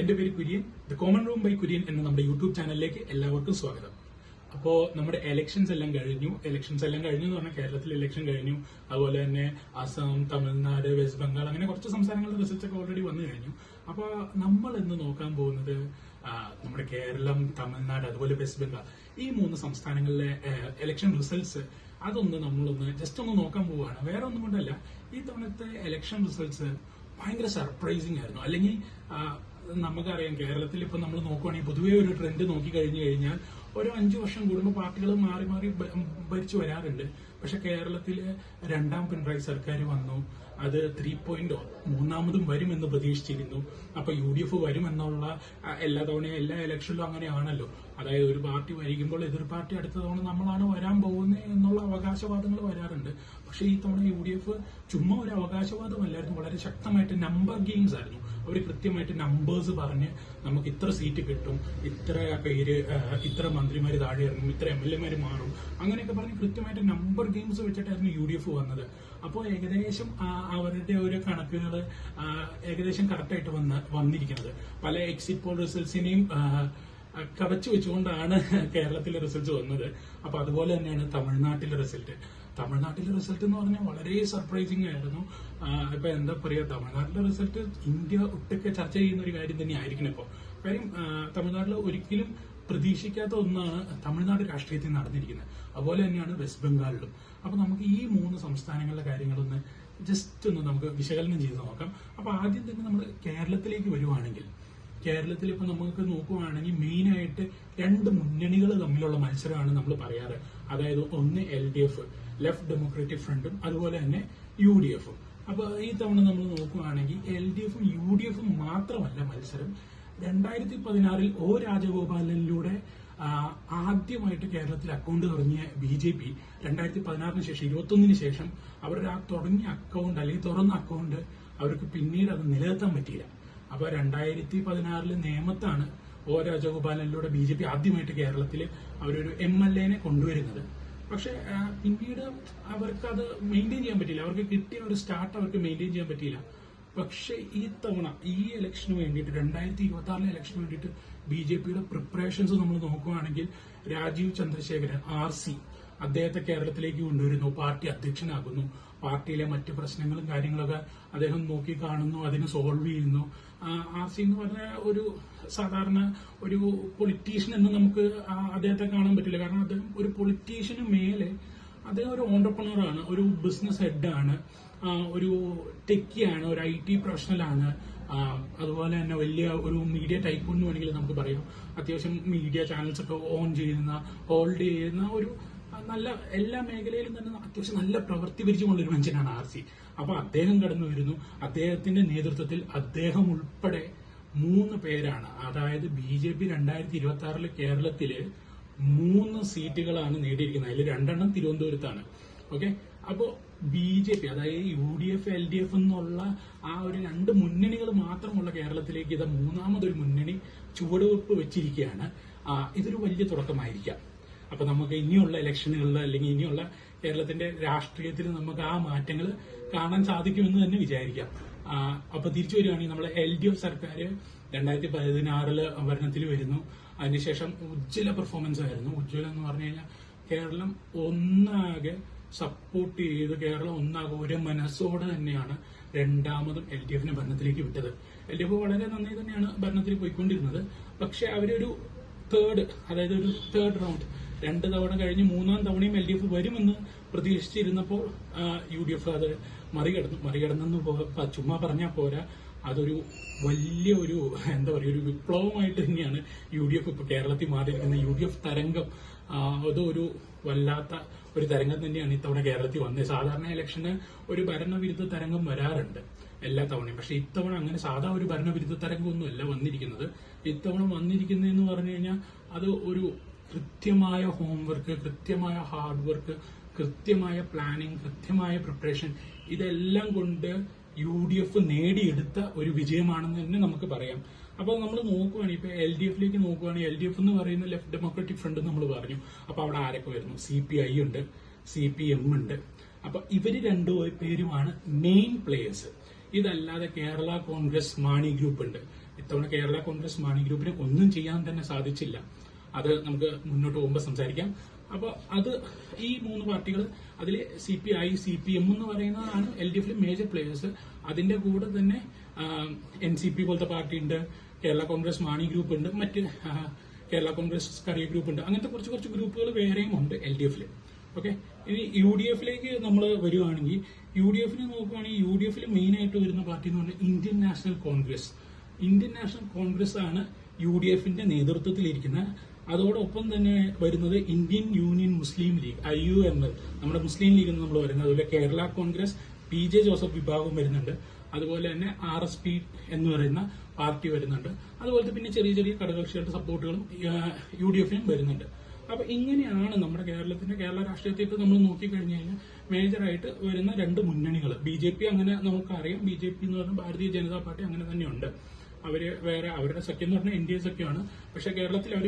എന്റെ പേര് Kurian, the common room by Kurian എന്ന നമ്മുടെ യൂട്യൂബ് ചാനലിലേക്ക് എല്ലാവർക്കും സ്വാഗതം. അപ്പോൾ നമ്മുടെ എലക്ഷൻസ് എല്ലാം കഴിഞ്ഞു എന്ന് പറഞ്ഞാൽ കേരളത്തിൽ ഇലക്ഷൻ കഴിഞ്ഞു. അതുപോലെ തന്നെ അസം, തമിഴ്നാട്, വെസ്റ്റ് ബംഗാൾ അങ്ങനെ കുറച്ച് സംസ്ഥാനങ്ങളുടെ റിസൾട്ട്സ് ഒക്കെ ഓൾറെഡി വന്നു കഴിഞ്ഞു. അപ്പോൾ നമ്മൾ ഇന്ന് നോക്കാൻ പോകുന്നത് നമ്മുടെ കേരളം, തമിഴ്നാട്, അതുപോലെ വെസ്റ്റ് ബംഗാൾ ഈ മൂന്ന് സംസ്ഥാനങ്ങളിലെ ഇലക്ഷൻ റിസൾട്ട്സ് അതൊന്ന് നമ്മളൊന്ന് ജസ്റ്റ് ഒന്ന് നോക്കാൻ പോവുകയാണ്. വേറെ ഒന്നും കൊണ്ടല്ല, ഈ തവണത്തെ ഇലക്ഷൻ റിസൾട്ട്സ് ഭയങ്കര സർപ്രൈസിങ് ആയിരുന്നു. അല്ലെങ്കിൽ നമുക്കറിയാം, കേരളത്തിൽ ഇപ്പൊ നമ്മൾ നോക്കുവാണെങ്കിൽ പൊതുവേ ഒരു ട്രെൻഡ് നോക്കി കഴിഞ്ഞു കഴിഞ്ഞാൽ ഓരോ 5 വർഷം കൂടുമ്പോൾ പാർട്ടികൾ മാറി മാറി ഭരിച്ചു വരാറുണ്ട്. പക്ഷെ കേരളത്തില് രണ്ടാം പിണറായി സർക്കാർ വന്നു. അത് 3.0 മൂന്നാമതും വരുമെന്ന് പ്രതീക്ഷിച്ചിരുന്നു. അപ്പൊ UDF വരുമെന്നുള്ള എല്ലാ തവണയും എല്ലാ ഇലക്ഷനിലും അങ്ങനെയാണല്ലോ. അതായത് ഒരു പാർട്ടി ഭരിക്കുമ്പോൾ എതിർ പാർട്ടി അടുത്ത തവണ നമ്മളാണ് വരാൻ പോകുന്നത് എന്നുള്ള അവകാശവാദങ്ങൾ വരാറുണ്ട്. പക്ഷെ ഈ തവണ UDF ചുമ്മാ ഒരു അവകാശവാദമല്ലായിരുന്നു, വളരെ ശക്തമായിട്ട് നമ്പർ ഗെയിംസ് ആയിരുന്നു. അവർ കൃത്യമായിട്ട് നമ്പേഴ്സ് പറഞ്ഞ് നമുക്ക് ഇത്ര സീറ്റ് കിട്ടും, ഇത്ര പേര്, ഇത്ര മന്ത്രിമാര് താഴെ ഇറങ്ങും, ഇത്ര MLA മാറും, അങ്ങനെയൊക്കെ പറഞ്ഞ് കൃത്യമായിട്ട് നമ്പർ ഗെയിംസ് വെച്ചിട്ടായിരുന്നു UDF വന്നത്. അപ്പോൾ ഏകദേശം അവരുടെ ഒരു കണക്കുകൾ ഏകദേശം കറക്റ്റായിട്ട് വന്നിരിക്കുന്നത്. പല എക്സിറ്റ് പോൾ റിസൾട്ട്സിനെയും കവച്ചു വെച്ചുകൊണ്ടാണ് കേരളത്തിലെ റിസൾട്ട് വന്നത്. അപ്പൊ അതുപോലെ തന്നെയാണ് തമിഴ്നാട്ടിലെ റിസൾട്ട് എന്ന് പറഞ്ഞാൽ വളരെ സർപ്രൈസിംഗ് ആയിരുന്നു. ഇപ്പൊ എന്താ പറയാ, തമിഴ്നാട്ടിലെ റിസൾട്ട് ഇന്ത്യ ഒട്ടൊക്കെ ചർച്ച ചെയ്യുന്ന ഒരു കാര്യം തന്നെ ആയിരിക്കണം. ഇപ്പൊ കാര്യം തമിഴ്നാട്ടിൽ ഒരിക്കലും പ്രതീക്ഷിക്കാത്ത ഒന്നാണ് തമിഴ്നാട് രാഷ്ട്രീയത്തിൽ നടന്നിരിക്കുന്നത്. അതുപോലെ തന്നെയാണ് വെസ്റ്റ് ബംഗാളിലും. അപ്പൊ നമുക്ക് ഈ മൂന്ന് സംസ്ഥാനങ്ങളിലെ കാര്യങ്ങളൊന്ന് ജസ്റ്റ് ഒന്ന് നമുക്ക് വിശകലനം ചെയ്ത് നോക്കാം. അപ്പൊ ആദ്യം തന്നെ നമ്മൾ കേരളത്തിലേക്ക് വരുവാണെങ്കിൽ, കേരളത്തിൽ ഇപ്പൊ നമുക്ക് നോക്കുവാണെങ്കിൽ മെയിൻ ആയിട്ട് 2 മുന്നണികൾ തമ്മിലുള്ള മത്സരമാണ് നമ്മൾ പറയാറ്. അതായത് ഒന്ന് LDF, ലെഫ്റ്റ് ഡെമോക്രാറ്റിക് ഫ്രണ്ടും, അതുപോലെ തന്നെ UDF. അപ്പൊ ഈ തവണ നമ്മൾ നോക്കുവാണെങ്കിൽ LDFും UDFും മാത്രമല്ല മത്സരം. 2016 O രാജഗോപാലനിലൂടെ ആദ്യമായിട്ട് കേരളത്തിൽ അക്കൗണ്ട് തുടങ്ങിയ BJP 2016 ശേഷം 21 ശേഷം അവരുടെ ആ തുടങ്ങിയ അക്കൗണ്ട് അല്ലെങ്കിൽ തുറന്ന അക്കൗണ്ട് അവർക്ക് പിന്നീട് അത് നിലനിർത്താൻ പറ്റിയില്ല. അപ്പൊ 2016 നേമത്താണ് O രാജഗോപാലനിലൂടെ BJP ആദ്യമായിട്ട് കേരളത്തിൽ അവരൊരു MLA കൊണ്ടുവരുന്നത്. പക്ഷെ പിന്നീട് അവർക്ക് അത് മെയിൻറ്റെയിൻ ചെയ്യാൻ പറ്റിയില്ല. അവർക്ക് കിട്ടിയ ഒരു സ്റ്റാർട്ട് അവർക്ക് മെയിൻറ്റെയിൻ ചെയ്യാൻ പറ്റിയില്ല. പക്ഷെ ഈ തവണ ഈ ഇലക്ഷന് വേണ്ടിയിട്ട് 2026 ഇലക്ഷന് വേണ്ടിയിട്ട് BJPയുടെ പ്രിപ്പറേഷൻസ് നമ്മൾ നോക്കുകയാണെങ്കിൽ രാജീവ് ചന്ദ്രശേഖരൻ RC അദ്ദേഹത്തെ കേരളത്തിലേക്ക് കൊണ്ടുവരുന്നു, പാർട്ടി അധ്യക്ഷനാകുന്നു, പാർട്ടിയിലെ മറ്റ് പ്രശ്നങ്ങളും കാര്യങ്ങളൊക്കെ അദ്ദേഹം നോക്കി കാണുന്നു, അതിനെ സോൾവ് ചെയ്യുന്നു. RC എന്ന് പറഞ്ഞ ഒരു സാധാരണ ഒരു പൊളിറ്റീഷ്യൻ എന്ന് നമുക്ക് അദ്ദേഹത്തെ കാണാൻ പറ്റില്ല. കാരണം അദ്ദേഹം ഒരു പൊളിറ്റീഷ്യന് മേലെ അദ്ദേഹം ഒരു ഓണ്ടർപ്രണറാണ്, ഒരു ബിസിനസ് ഹെഡാണ്, ഒരു ടെക്കിയാണ്, ഒരു IT പ്രൊഫഷണലാണ്. അതുപോലെ തന്നെ വലിയ ഒരു മീഡിയ ടൈപ്പ് എന്ന് വേണമെങ്കിൽ നമുക്ക് പറയാം. അത്യാവശ്യം മീഡിയ ചാനൽസ് ഒക്കെ ഓൺ ചെയ്യുന്ന, ഹോൾഡ് ചെയ്യുന്ന ഒരു നല്ല എല്ലാ മേഖലയിലും തന്നെ അത്യാവശ്യം നല്ല പ്രവൃത്തി പരിചയമുള്ള ഒരു മനുഷ്യനാണ് RC. അപ്പൊ അദ്ദേഹം കടന്നു വരുന്നു. അദ്ദേഹത്തിന്റെ നേതൃത്വത്തിൽ അദ്ദേഹം ഉൾപ്പെടെ 3 പേരാണ്, അതായത് BJP 2026 കേരളത്തില് 3 സീറ്റുകളാണ് നേടിയിരിക്കുന്നത്. അതിൽ 2 തിരുവനന്തപുരത്താണ്. ഓക്കെ, അപ്പോ BJP അതായത് UDF LDF എന്നുള്ള ആ ഒരു 2 മുന്നണികൾ മാത്രമുള്ള കേരളത്തിലേക്ക് ഇത് മൂന്നാമതൊരു മുന്നണി ചുവടുവെപ്പ് വെച്ചിരിക്കുകയാണ്. ഇതൊരു വലിയ തുടക്കമായിരിക്കാം. അപ്പൊ നമുക്ക് ഇനിയുള്ള ഇലക്ഷനുകളിൽ അല്ലെങ്കിൽ ഇനിയുള്ള കേരളത്തിന്റെ രാഷ്ട്രീയത്തിൽ നമുക്ക് ആ മാറ്റങ്ങൾ കാണാൻ സാധിക്കുമെന്ന് തന്നെ വിചാരിക്കാം. അപ്പൊ തിരിച്ചു വരികയാണെങ്കിൽ നമ്മളെ LDF സർക്കാർ 2016 ഭരണത്തിൽ വരുന്നു. അതിനുശേഷം ഉജ്ജ്വല പെർഫോമൻസ് ആയിരുന്നു. ഉജ്ജ്വല എന്ന് പറഞ്ഞു കഴിഞ്ഞാൽ കേരളം ഒന്നാകെ സപ്പോർട്ട് ചെയ്ത്, കേരളം ഒന്നാകെ ഒരു മനസ്സോടെ തന്നെയാണ് രണ്ടാമതും LDFനെ ഭരണത്തിലേക്ക് വിട്ടത്. LDF വളരെ നന്നായി തന്നെയാണ് ഭരണത്തിൽ പോയിക്കൊണ്ടിരുന്നത്. പക്ഷെ അവരൊരു അതായത് ഒരു തേർഡ് റൗണ്ട് 2 തവണ കഴിഞ്ഞ് 3-ാം തവണയും LDF വരുമെന്ന് പ്രതീക്ഷിച്ചിരുന്നപ്പോൾ UDF അത് മറികടന്നെന്ന് ചുമ്മാ പറഞ്ഞാൽ പോരാ, അതൊരു വലിയ ഒരു എന്താ പറയുക, ഒരു വിപ്ലവമായിട്ട് തന്നെയാണ് UDF ഇപ്പൊ കേരളത്തിൽ മാറിയിരിക്കുന്നത്. UDF തരംഗം അതൊരു വല്ലാത്ത ഒരു തരംഗം തന്നെയാണ് ഇത്തവണ കേരളത്തിൽ വന്നത്. സാധാരണ ഇലക്ഷന് ഒരു ഭരണവിരുദ്ധ തരംഗം വരാറുണ്ട് എല്ലാ തവണയും. പക്ഷെ ഇത്തവണ അങ്ങനെ സാധാ ഒരു ഭരണവിരുദ്ധ തരംഗമൊന്നുമല്ല വന്നിരിക്കുന്നത്. ഇത്തവണ വന്നിരിക്കുന്നതെന്ന് പറഞ്ഞു കഴിഞ്ഞാൽ അത് ഒരു കൃത്യമായ ഹോംവർക്ക്, കൃത്യമായ ഹാർഡ് വർക്ക്, കൃത്യമായ പ്ലാനിങ്, കൃത്യമായ പ്രിപ്പറേഷൻ, ഇതെല്ലാം കൊണ്ട് UDF നേടിയെടുത്ത ഒരു വിജയമാണെന്ന് തന്നെ നമുക്ക് പറയാം. അപ്പൊ നമ്മൾ നോക്കുവാണെങ്കിൽ ഇപ്പൊ LDFിലേക്ക് നോക്കുവാണെങ്കിൽ LDF എന്ന് പറയുന്ന ലെഫ്റ്റ് ഡെമോക്രാറ്റിക് ഫ്രണ്ട് നമ്മൾ പറഞ്ഞു. അപ്പൊ അവിടെ ആരൊക്കെ വരുന്നു? CPI ഉണ്ട്, CPM ഉണ്ട്. അപ്പൊ ഇവര് 2 പേരുമാണ് മെയിൻ പ്ലേയേഴ്സ്. ഇതല്ലാതെ കേരള കോൺഗ്രസ് മാണി ഗ്രൂപ്പ് ഉണ്ട്. ഇത്തവണ കേരള കോൺഗ്രസ് മാണി ഗ്രൂപ്പിന് ഒന്നും ചെയ്യാൻ തന്നെ സാധിച്ചില്ല. അത് നമുക്ക് മുന്നോട്ട് പോകുമ്പോൾ സംസാരിക്കാം. അപ്പോൾ അത് ഈ 3 പാർട്ടികൾ, അതിൽ CPI, CPM എന്ന് പറയുന്നതാണ് LDFിലെ മേജർ പ്ലേയേഴ്സ്. അതിന്റെ കൂടെ തന്നെ NCP പോലത്തെ പാർട്ടി ഉണ്ട്, കേരള കോൺഗ്രസ് മാണി ഗ്രൂപ്പ് ഉണ്ട്, മറ്റ് കേരള കോൺഗ്രസ് കറിയ ഗ്രൂപ്പ് ഉണ്ട്. അങ്ങനത്തെ കുറച്ച് ഗ്രൂപ്പുകൾ വേറെയും ഉണ്ട് LDFിൽ. ഓക്കെ, ഇനി UDFിലേക്ക് നമ്മൾ വരുവാണെങ്കിൽ, UDFിനെ നോക്കുകയാണെങ്കിൽ UDFിൽ മെയിൻ ആയിട്ട് വരുന്ന പാർട്ടി എന്ന് പറഞ്ഞാൽ Indian national Congress. Indian national Congress ആണ് UDFിന്റെ നേതൃത്വത്തിലിരിക്കുന്ന. അതോടൊപ്പം തന്നെ വരുന്നത് ഇന്ത്യൻ യൂണിയൻ മുസ്ലിം ലീഗ്, IUM, നമ്മുടെ മുസ്ലിം ലീഗ് എന്ന് നമ്മൾ പറയുന്നത്. അതുപോലെ കേരള കോൺഗ്രസ് PJ ജോസഫ് വിഭാഗം വരുന്നുണ്ട്. അതുപോലെ തന്നെ RSP എന്ന് പറയുന്ന പാർട്ടി വരുന്നുണ്ട്. അതുപോലത്തെ പിന്നെ ചെറിയ ഘടകകക്ഷികളുടെ സപ്പോർട്ടുകളും UDFിനും വരുന്നുണ്ട്. അപ്പൊ ഇങ്ങനെയാണ് നമ്മുടെ കേരള രാഷ്ട്രീയത്തിൽ നമ്മൾ നോക്കിക്കഴിഞ്ഞു കഴിഞ്ഞാൽ മേജറായിട്ട് വരുന്ന 2 മുന്നണികൾ. BJP അങ്ങനെ നമുക്കറിയാം, BJP എന്ന് പറഞ്ഞാൽ ഭാരതീയ ജനതാ പാർട്ടി അങ്ങനെ തന്നെയുണ്ട്. അവര് വേറെ, അവരുടെ സഖ്യം എന്ന് പറഞ്ഞാൽ NDA സഖ്യമാണ്. പക്ഷെ കേരളത്തിൽ അവർ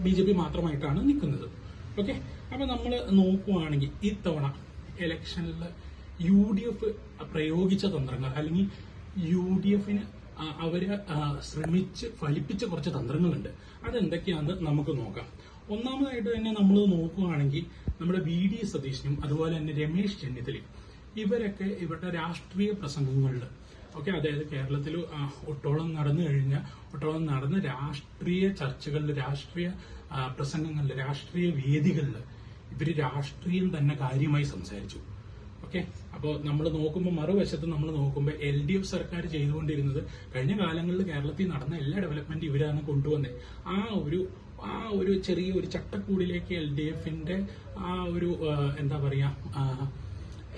BJP മാത്രമായിട്ടാണ് നിൽക്കുന്നത്. ഓക്കെ, അപ്പൊ നമ്മൾ നോക്കുവാണെങ്കിൽ ഇത്തവണ ഇലക്ഷനിൽ UDF പ്രയോഗിച്ച തന്ത്രങ്ങൾ, അല്ലെങ്കിൽ UDFന് അവര് ശ്രമിച്ച് ഫലിപ്പിച്ച കുറച്ച് തന്ത്രങ്ങളുണ്ട്. അതെന്തൊക്കെയാണെന്ന് നമുക്ക് നോക്കാം. ഒന്നാമതായിട്ട് തന്നെ നമ്മൾ നോക്കുകയാണെങ്കിൽ നമ്മുടെ VD സതീശനും അതുപോലെ തന്നെ രമേശ് ചെന്നിത്തലയും, ഇവരൊക്കെ ഇവരുടെ രാഷ്ട്രീയ പ്രസംഗങ്ങളിൽ, ഓക്കെ, അതായത് കേരളത്തിൽ ഒട്ടോളം നടന്ന രാഷ്ട്രീയ ചർച്ചകളിൽ, രാഷ്ട്രീയ പ്രസംഗങ്ങളിൽ, രാഷ്ട്രീയ വേദികളിൽ ഇവര് രാഷ്ട്രീയം തന്നെ കാര്യമായി സംസാരിച്ചു. ഓക്കെ, അപ്പോൾ നമ്മൾ നോക്കുമ്പോൾ, മറുവശത്ത് നമ്മൾ നോക്കുമ്പോൾ LDF സർക്കാർ ചെയ്തുകൊണ്ടിരുന്നത്, കഴിഞ്ഞ കാലങ്ങളിൽ കേരളത്തിൽ നടന്ന എല്ലാ ഡെവലപ്മെന്റ് ഇവരാണ് കൊണ്ടുവന്നത്. ആ ഒരു ചെറിയ ഒരു ചട്ടക്കൂടിലേക്ക് LDFന്റെ ആ ഒരു എന്താ പറയാ,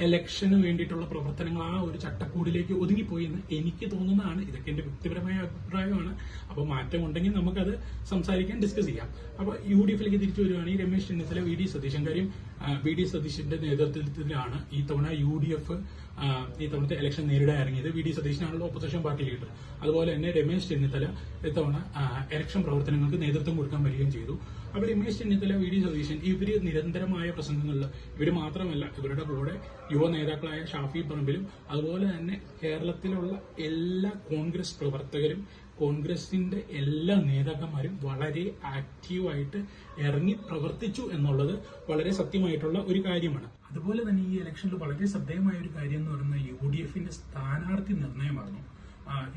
ഇലക്ഷന് വേണ്ടിയിട്ടുള്ള പ്രവർത്തനങ്ങൾ ആ ഒരു ചട്ടക്കൂടിലേക്ക് ഒതുങ്ങിപ്പോയി എന്ന് എനിക്ക് തോന്നുന്നതാണ്. ഇതൊക്കെ എന്റെ വ്യക്തിപരമായ അഭിപ്രായമാണ്. അപ്പൊ മാറ്റം ഉണ്ടെങ്കിൽ നമുക്കത് സംസാരിക്കാൻ, ഡിസ്കസ് ചെയ്യാം. അപ്പൊ UDFിലേക്ക് തിരിച്ചു വരുവാണെങ്കിൽ രമേശ് ചെന്നിത്തല, VD സതീശൻ, കാര്യം VD സതീശന്റെ നേതൃത്വത്തിലാണ് ഈ തവണ UDF ഈ തവണത്തെ ഇലക്ഷൻ നേരിടാൻ ഇറങ്ങിയത്. VD സതീശനാണല്ലോ ഓപ്പോസിഷൻ പാർട്ടി ലീഡർ. അതുപോലെ തന്നെ രമേശ് ചെന്നിത്തല ഇത്തവണ ഇലക്ഷൻ പ്രവർത്തനങ്ങൾക്ക് നേതൃത്വം കൊടുക്കാൻ വരികയും ചെയ്തു. അപ്പൊ രമേശ് ചെന്നിത്തല, VD സതീശൻ ഇവര് നിരന്തരമായ പ്രസംഗങ്ങളിൽ, ഇവര് മാത്രമല്ല, ഇവരുടെ കൂടെ യുവ നേതാക്കളായ ഷാഫി പറമ്പിലും അതുപോലെ തന്നെ കേരളത്തിലുള്ള എല്ലാ കോൺഗ്രസ് പ്രവർത്തകരും, കോൺഗ്രസിന്റെ എല്ലാ നേതാക്കന്മാരും വളരെ ആക്റ്റീവായിട്ട് ഇറങ്ങി പ്രവർത്തിച്ചു എന്നുള്ളത് വളരെ സത്യമായിട്ടുള്ള ഒരു കാര്യമാണ്. അതുപോലെ തന്നെ ഈ ഇലക്ഷനിൽ വളരെ ശ്രദ്ധേയമായ ഒരു കാര്യം എന്ന് പറയുന്നത് UDFന്റെ സ്ഥാനാർത്ഥി നിർണയമായിരുന്നു.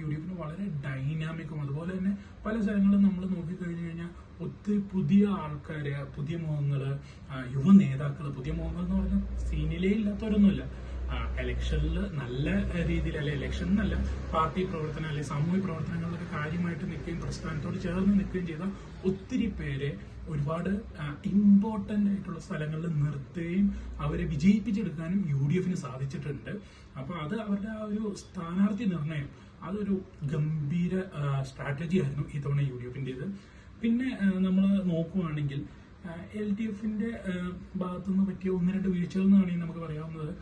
UDFന് വളരെ ഡൈനാമിക്കും, അതുപോലെ തന്നെ പല സ്ഥലങ്ങളിലും നമ്മൾ നോക്കിക്കഴിഞ്ഞു കഴിഞ്ഞാൽ ഒത്തിരി പുതിയ ആൾക്കാര്, പുതിയ മുഖങ്ങള്, യുവ നേതാക്കള്, പുതിയ മുഖങ്ങൾ എന്ന് പറഞ്ഞാൽ സീനിലേ ഇല്ലാത്തവരൊന്നുമില്ല. ഇലക്ഷനിൽ നല്ല രീതിയിൽ, അല്ലെ ഇലക്ഷൻ എന്നല്ല, പാർട്ടി പ്രവർത്തനം അല്ലെ സാമൂഹ്യ പ്രവർത്തനങ്ങളിലൊക്കെ കാര്യമായിട്ട് നിൽക്കുകയും പ്രസ്ഥാനത്തോട് ചേർന്ന് നിൽക്കുകയും ചെയ്ത ഒത്തിരി പേരെ ഒരുപാട് ഇമ്പോർട്ടന്റ് ആയിട്ടുള്ള സ്ഥലങ്ങളിൽ നിർത്തുകയും അവരെ വിജയിപ്പിച്ചെടുക്കാനും UDFന് സാധിച്ചിട്ടുണ്ട്. അപ്പൊ അത് അവരുടെ ആ ഒരു സ്ഥാനാർത്ഥി നിർണയം, അതൊരു ഗംഭീര സ്ട്രാറ്റജി ആയിരുന്നു ഈ തവണ UDFന്റേത്. പിന്നെ നമ്മൾ നോക്കുവാണെങ്കിൽ LDFന്റെ ഭാഗത്തുനിന്ന് പറ്റിയ 1-2 വീഴ്ചകൾ എന്ന് വേണമെങ്കിൽ നമുക്ക് പറയാവുന്നത്,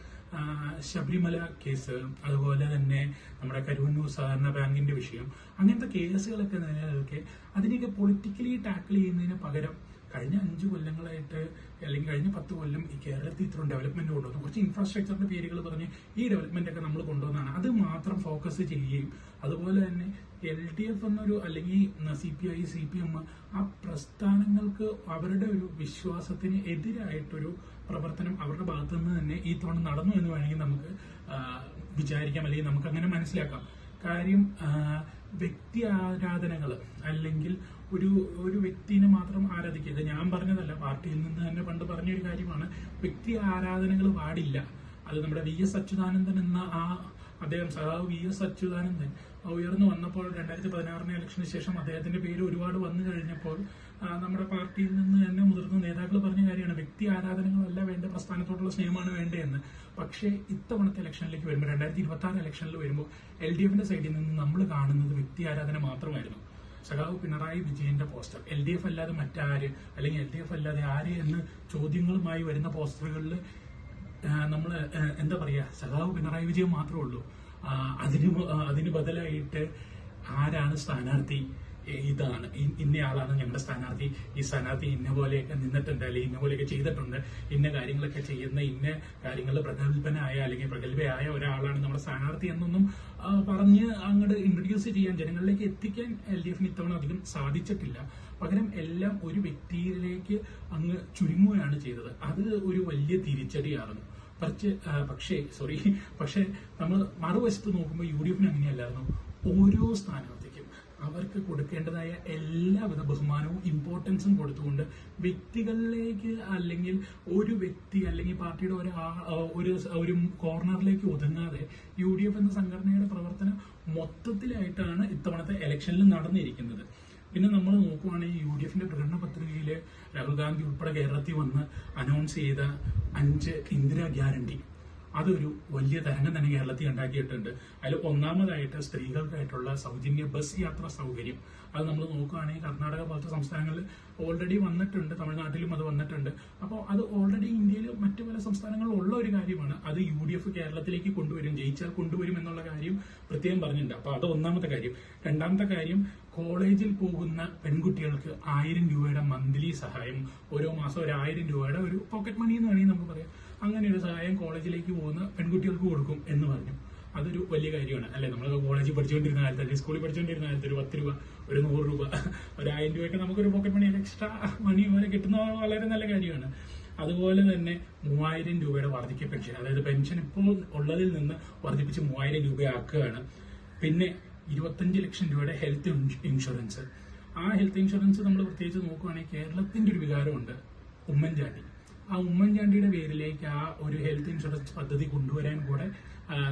ശബരിമല കേസ്, അതുപോലെ തന്നെ നമ്മുടെ കരുവന്നൂർ സഹകരണ ബാങ്കിന്റെ വിഷയം, അങ്ങനത്തെ കേസുകളൊക്കെ നിലനിൽക്കെ അതിനെയൊക്കെ പൊളിറ്റിക്കലി ടാക്കിൾ ചെയ്യുന്നതിന് പകരം കഴിഞ്ഞ 5 കൊല്ലങ്ങളായിട്ട്, അല്ലെങ്കിൽ കഴിഞ്ഞ 10 കൊല്ലം ഈ കേരളത്തിൽ ഇത്രയും ഡെവലപ്മെന്റ് കൊണ്ടുവന്നു, കുറച്ച് ഇൻഫ്രാസ്ട്രക്ചറിന്റെ പേരുകൾ പറഞ്ഞ് ഈ ഡെവലപ്മെന്റ് ഒക്കെ നമ്മൾ കൊണ്ടുവന്നാണ്, അത് മാത്രം ഫോക്കസ് ചെയ്യുകയും, അതുപോലെ തന്നെ LDF എന്നൊരു, അല്ലെങ്കിൽ CPI, CPM ആ പ്രസ്ഥാനങ്ങൾക്ക് അവരുടെ ഒരു വിശ്വാസത്തിന് എതിരായിട്ടൊരു പ്രവർത്തനം അവരുടെ ഭാഗത്തു നിന്ന് തന്നെ ഈ തവണ നടന്നു എന്ന് വേണമെങ്കിൽ നമുക്ക് വിചാരിക്കാം, അല്ലെങ്കിൽ നമുക്ക് അങ്ങനെ മനസ്സിലാക്കാം. കാര്യം വ്യക്തി ആരാധനകൾ, അല്ലെങ്കിൽ ഒരു വ്യക്തിനെ മാത്രം ആരാധിക്കുക, ഞാൻ പറഞ്ഞതല്ല, പാർട്ടിയിൽ നിന്ന് തന്നെ പണ്ട് പറഞ്ഞൊരു കാര്യമാണ്, വ്യക്തി ആരാധനകൾ പാടില്ല. അത് നമ്മുടെ VS അച്യുതാനന്ദൻ എന്ന അദ്ദേഹം, സഖാവ് VS അച്യുതാനന്ദൻ ഉയർന്നു വന്നപ്പോൾ 2016 ഇലക്ഷന് ശേഷം അദ്ദേഹത്തിന്റെ പേര് ഒരുപാട് വന്നു കഴിഞ്ഞപ്പോൾ നമ്മുടെ പാർട്ടിയിൽ നിന്ന് തന്നെ മുതിർന്ന നേതാക്കൾ പറഞ്ഞ കാര്യമാണ്, വ്യക്തി ആരാധനകളല്ല വേണ്ട, പ്രസ്ഥാനത്തോടുള്ള സ്നേഹമാണ് വേണ്ടതെന്ന്. പക്ഷേ ഇത്തവണത്തെ ഇലക്ഷനിലേക്ക് വരുമ്പോൾ, 2026 ഇലക്ഷനിൽ വരുമ്പോൾ LDFന്റെ സൈഡിൽ നിന്ന് നമ്മൾ കാണുന്നത് വ്യക്തി ആരാധന മാത്രമായിരുന്നു. സഖാവ് പിണറായി വിജയന്റെ പോസ്റ്റർ, LDF അല്ലാതെ മറ്റാര്, അല്ലെങ്കിൽ LDF അല്ലാതെ ആര് എന്ന് ചോദ്യങ്ങളുമായി വരുന്ന പോസ്റ്ററുകളിൽ നമ്മൾ എന്താ പറയാ, സഖാവ് പിണറായി വിജയൻ മാത്രമേ ഉള്ളൂ. അതിന് ബദലായിട്ട് ആരാണ് സ്ഥാനാർത്ഥി, ഇതാണ് ഇന്നയാളാണ് ഞങ്ങളുടെ സ്ഥാനാർത്ഥി, ഈ സ്ഥാനാർത്ഥി ഇന്ന പോലെയൊക്കെ നിന്നിട്ടുണ്ട്, അല്ലെങ്കിൽ ഇന്ന പോലെയൊക്കെ ചെയ്തിട്ടുണ്ട്, ഇന്ന കാര്യങ്ങളൊക്കെ ചെയ്യുന്ന, ഇന്ന കാര്യങ്ങളിൽ പ്രഗത്ഭനായ അല്ലെങ്കിൽ പ്രഗത്ഭയായ ഒരാളാണ് നമ്മുടെ സ്ഥാനാർത്ഥി എന്നൊന്നും പറഞ്ഞ് അങ്ങോട്ട് ഇൻട്രൊഡ്യൂസ് ചെയ്യാൻ, ജനങ്ങളിലേക്ക് എത്തിക്കാൻ LDF ഇത്തവണ അധികം സാധിച്ചിട്ടില്ല. പകരം എല്ലാം ഒരു വ്യക്തിയിലേക്ക് അങ്ങ് ചുരുങ്ങുകയാണ് ചെയ്തത്. അത് ഒരു വലിയ തിരിച്ചടിയായിരുന്നു. പക്ഷേ നമ്മൾ മറുവശത്ത് നോക്കുമ്പോൾ UDF അങ്ങനെയല്ലായിരുന്നു. ഓരോ സ്ഥാനാർത്ഥിക്കും അവർക്ക് കൊടുക്കേണ്ടതായ എല്ലാവിധ ബഹുമാനവും ഇമ്പോർട്ടൻസും കൊടുത്തുകൊണ്ട് വ്യക്തികളിലേക്ക് അല്ലെങ്കിൽ ഒരു വ്യക്തി അല്ലെങ്കിൽ പാർട്ടിയുടെ ഒരു കോർണറിലേക്ക് ഒതുങ്ങാതെ UDF എന്ന സംഘടനയുടെ പ്രവർത്തനം മൊത്തത്തിലായിട്ടാണ് ഇത്തവണത്തെ ഇലക്ഷനിൽ നടന്നിരിക്കുന്നത്. പിന്നെ നമ്മൾ നോക്കുവാണെങ്കിൽ UDFന്റെ പ്രകടന പത്രികയിൽ രാഹുൽ ഗാന്ധി ഉൾപ്പെടെ കേരളത്തിൽ വന്ന് അനൗൺസ് ചെയ്ത 5 ഇന്ദിരാ ഗ്യാരണ്ടി, അതൊരു വലിയ തരംഗം തന്നെ കേരളത്തിൽ ഉണ്ടാക്കിയിട്ടുണ്ട്. അതിൽ ഒന്നാമതായിട്ട് സ്ത്രീകൾക്കായിട്ടുള്ള സൗജന്യ ബസ് യാത്രാ സൗകര്യം. അത് നമ്മൾ നോക്കുകയാണെങ്കിൽ കർണാടക പോലത്തെ സംസ്ഥാനങ്ങളിൽ ഓൾറെഡി വന്നിട്ടുണ്ട്, തമിഴ്നാട്ടിലും അത് വന്നിട്ടുണ്ട്. അപ്പോൾ അത് ഓൾറെഡി ഇന്ത്യയിൽ മറ്റു പല സംസ്ഥാനങ്ങളിലും ഉള്ള ഒരു കാര്യമാണ്. അത് UDF കേരളത്തിലേക്ക് കൊണ്ടുവരും, ജയിച്ചാൽ കൊണ്ടുവരും എന്നുള്ള കാര്യം പ്രത്യേകം പറഞ്ഞിട്ടുണ്ട്. അപ്പോൾ അത് ഒന്നാമത്തെ കാര്യം. രണ്ടാമത്തെ കാര്യം, കോളേജിൽ പോകുന്ന പെൺകുട്ടികൾക്ക് 1000 രൂപയുടെ മന്ത്ലി സഹായം, ഓരോ മാസം 1000 രൂപയുടെ ഒരു പോക്കറ്റ് മണി എന്ന് വേണമെങ്കിൽ നമുക്ക് പറയാം, അങ്ങനെ ഒരു സഹായം കോളേജിലേക്ക് പോകുന്ന പെൺകുട്ടികൾക്ക് കൊടുക്കും എന്ന് പറഞ്ഞു. അതൊരു വലിയ കാര്യമാണ് അല്ലെ. നമ്മൾ കോളേജിൽ പഠിച്ചുകൊണ്ടിരുന്ന കാലത്ത് അല്ലെങ്കിൽ സ്കൂളിൽ പഠിച്ചുകൊണ്ടിരുന്ന കാലത്ത് ഒരു 10 രൂപ, ഒരു 100 രൂപ, ഒരു 1000 രൂപയൊക്കെ നമുക്കൊരു പോക്കറ്റ് മണി, എക്സ്ട്രാ മണി പോലെ കിട്ടുന്ന വളരെ നല്ല കാര്യമാണ്. അതുപോലെ തന്നെ 3000 രൂപയുടെ വാർദ്ധക്യ പെൻഷൻ, അതായത് പെൻഷൻ ഇപ്പോൾ ഉള്ളതിൽ നിന്ന് വർദ്ധിപ്പിച്ച് 3000 രൂപയാക്കുകയാണ്. പിന്നെ 25 ലക്ഷം രൂപയുടെ ഹെൽത്ത് ഇൻഷുറൻസ്. ആ ഹെൽത്ത് ഇൻഷുറൻസ് നമ്മൾ പ്രത്യേകിച്ച് നോക്കുകയാണെങ്കിൽ കേരളത്തിന്റെ ഒരു വികാരമുണ്ട്, ഉമ്മൻചാണ്ടി. ആ ഉമ്മൻചാണ്ടിയുടെ പേരിലേക്ക് ആ ഒരു ഹെൽത്ത് ഇൻഷുറൻസ് പദ്ധതി കൊണ്ടുവരാൻ കൂടെ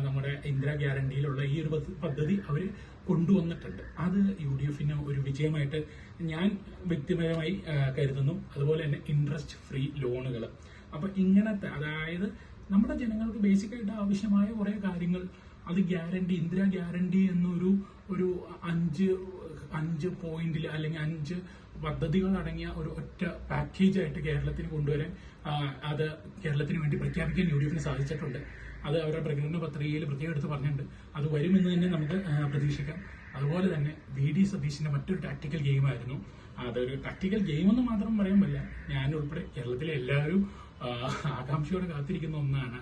നമ്മുടെ ഇന്ദിരാ ഗ്യാരണ്ടിയിലുള്ള ഈ ഒരു പദ്ധതി അവർ കൊണ്ടുവന്നിട്ടുണ്ട്. അത് UDFന് ഒരു വിജയമായിട്ട് ഞാൻ വ്യക്തിപരമായി കരുതുന്നു. അതുപോലെ തന്നെ ഇൻട്രസ്റ്റ് ഫ്രീ ലോണുകൾ. അപ്പൊ ഇങ്ങനത്തെ, അതായത് നമ്മുടെ ജനങ്ങൾക്ക് ബേസിക്കായിട്ട് ആവശ്യമായ കുറെ കാര്യങ്ങൾ, അത് ഗ്യാരണ്ടി, ഇന്ദിരാ ഗ്യാരണ്ടി എന്നൊരു 5 പോയിന്റിൽ അല്ലെങ്കിൽ 5 പദ്ധതികൾ അടങ്ങിയ ഒരു ഒറ്റ പാക്കേജ് ആയിട്ട് കേരളത്തിന് കൊണ്ടുവരാൻ അത് കേരളത്തിന് വേണ്ടി പ്രഖ്യാപിക്കാൻ UDFന് സാധിച്ചിട്ടുണ്ട്. അത് അവരുടെ പ്രകടന പത്രികയിൽ പ്രത്യേകം എടുത്ത് പറഞ്ഞിട്ടുണ്ട്. അത് വരുമെന്ന് തന്നെ നമുക്ക് പ്രതീക്ഷിക്കാം. അതുപോലെ തന്നെ VD സതീശിന്റെ മറ്റൊരു ടാക്ടിക്കൽ ഗെയിമായിരുന്നു. അതൊരു ടാക്ടിക്കൽ ഗെയിം എന്ന് മാത്രം പറയാൻ പറ്റില്ല, ഞാൻ ഉൾപ്പെടെ കേരളത്തിലെ എല്ലാവരും ആകാംക്ഷയോടെ കാത്തിരിക്കുന്ന ഒന്നാണ്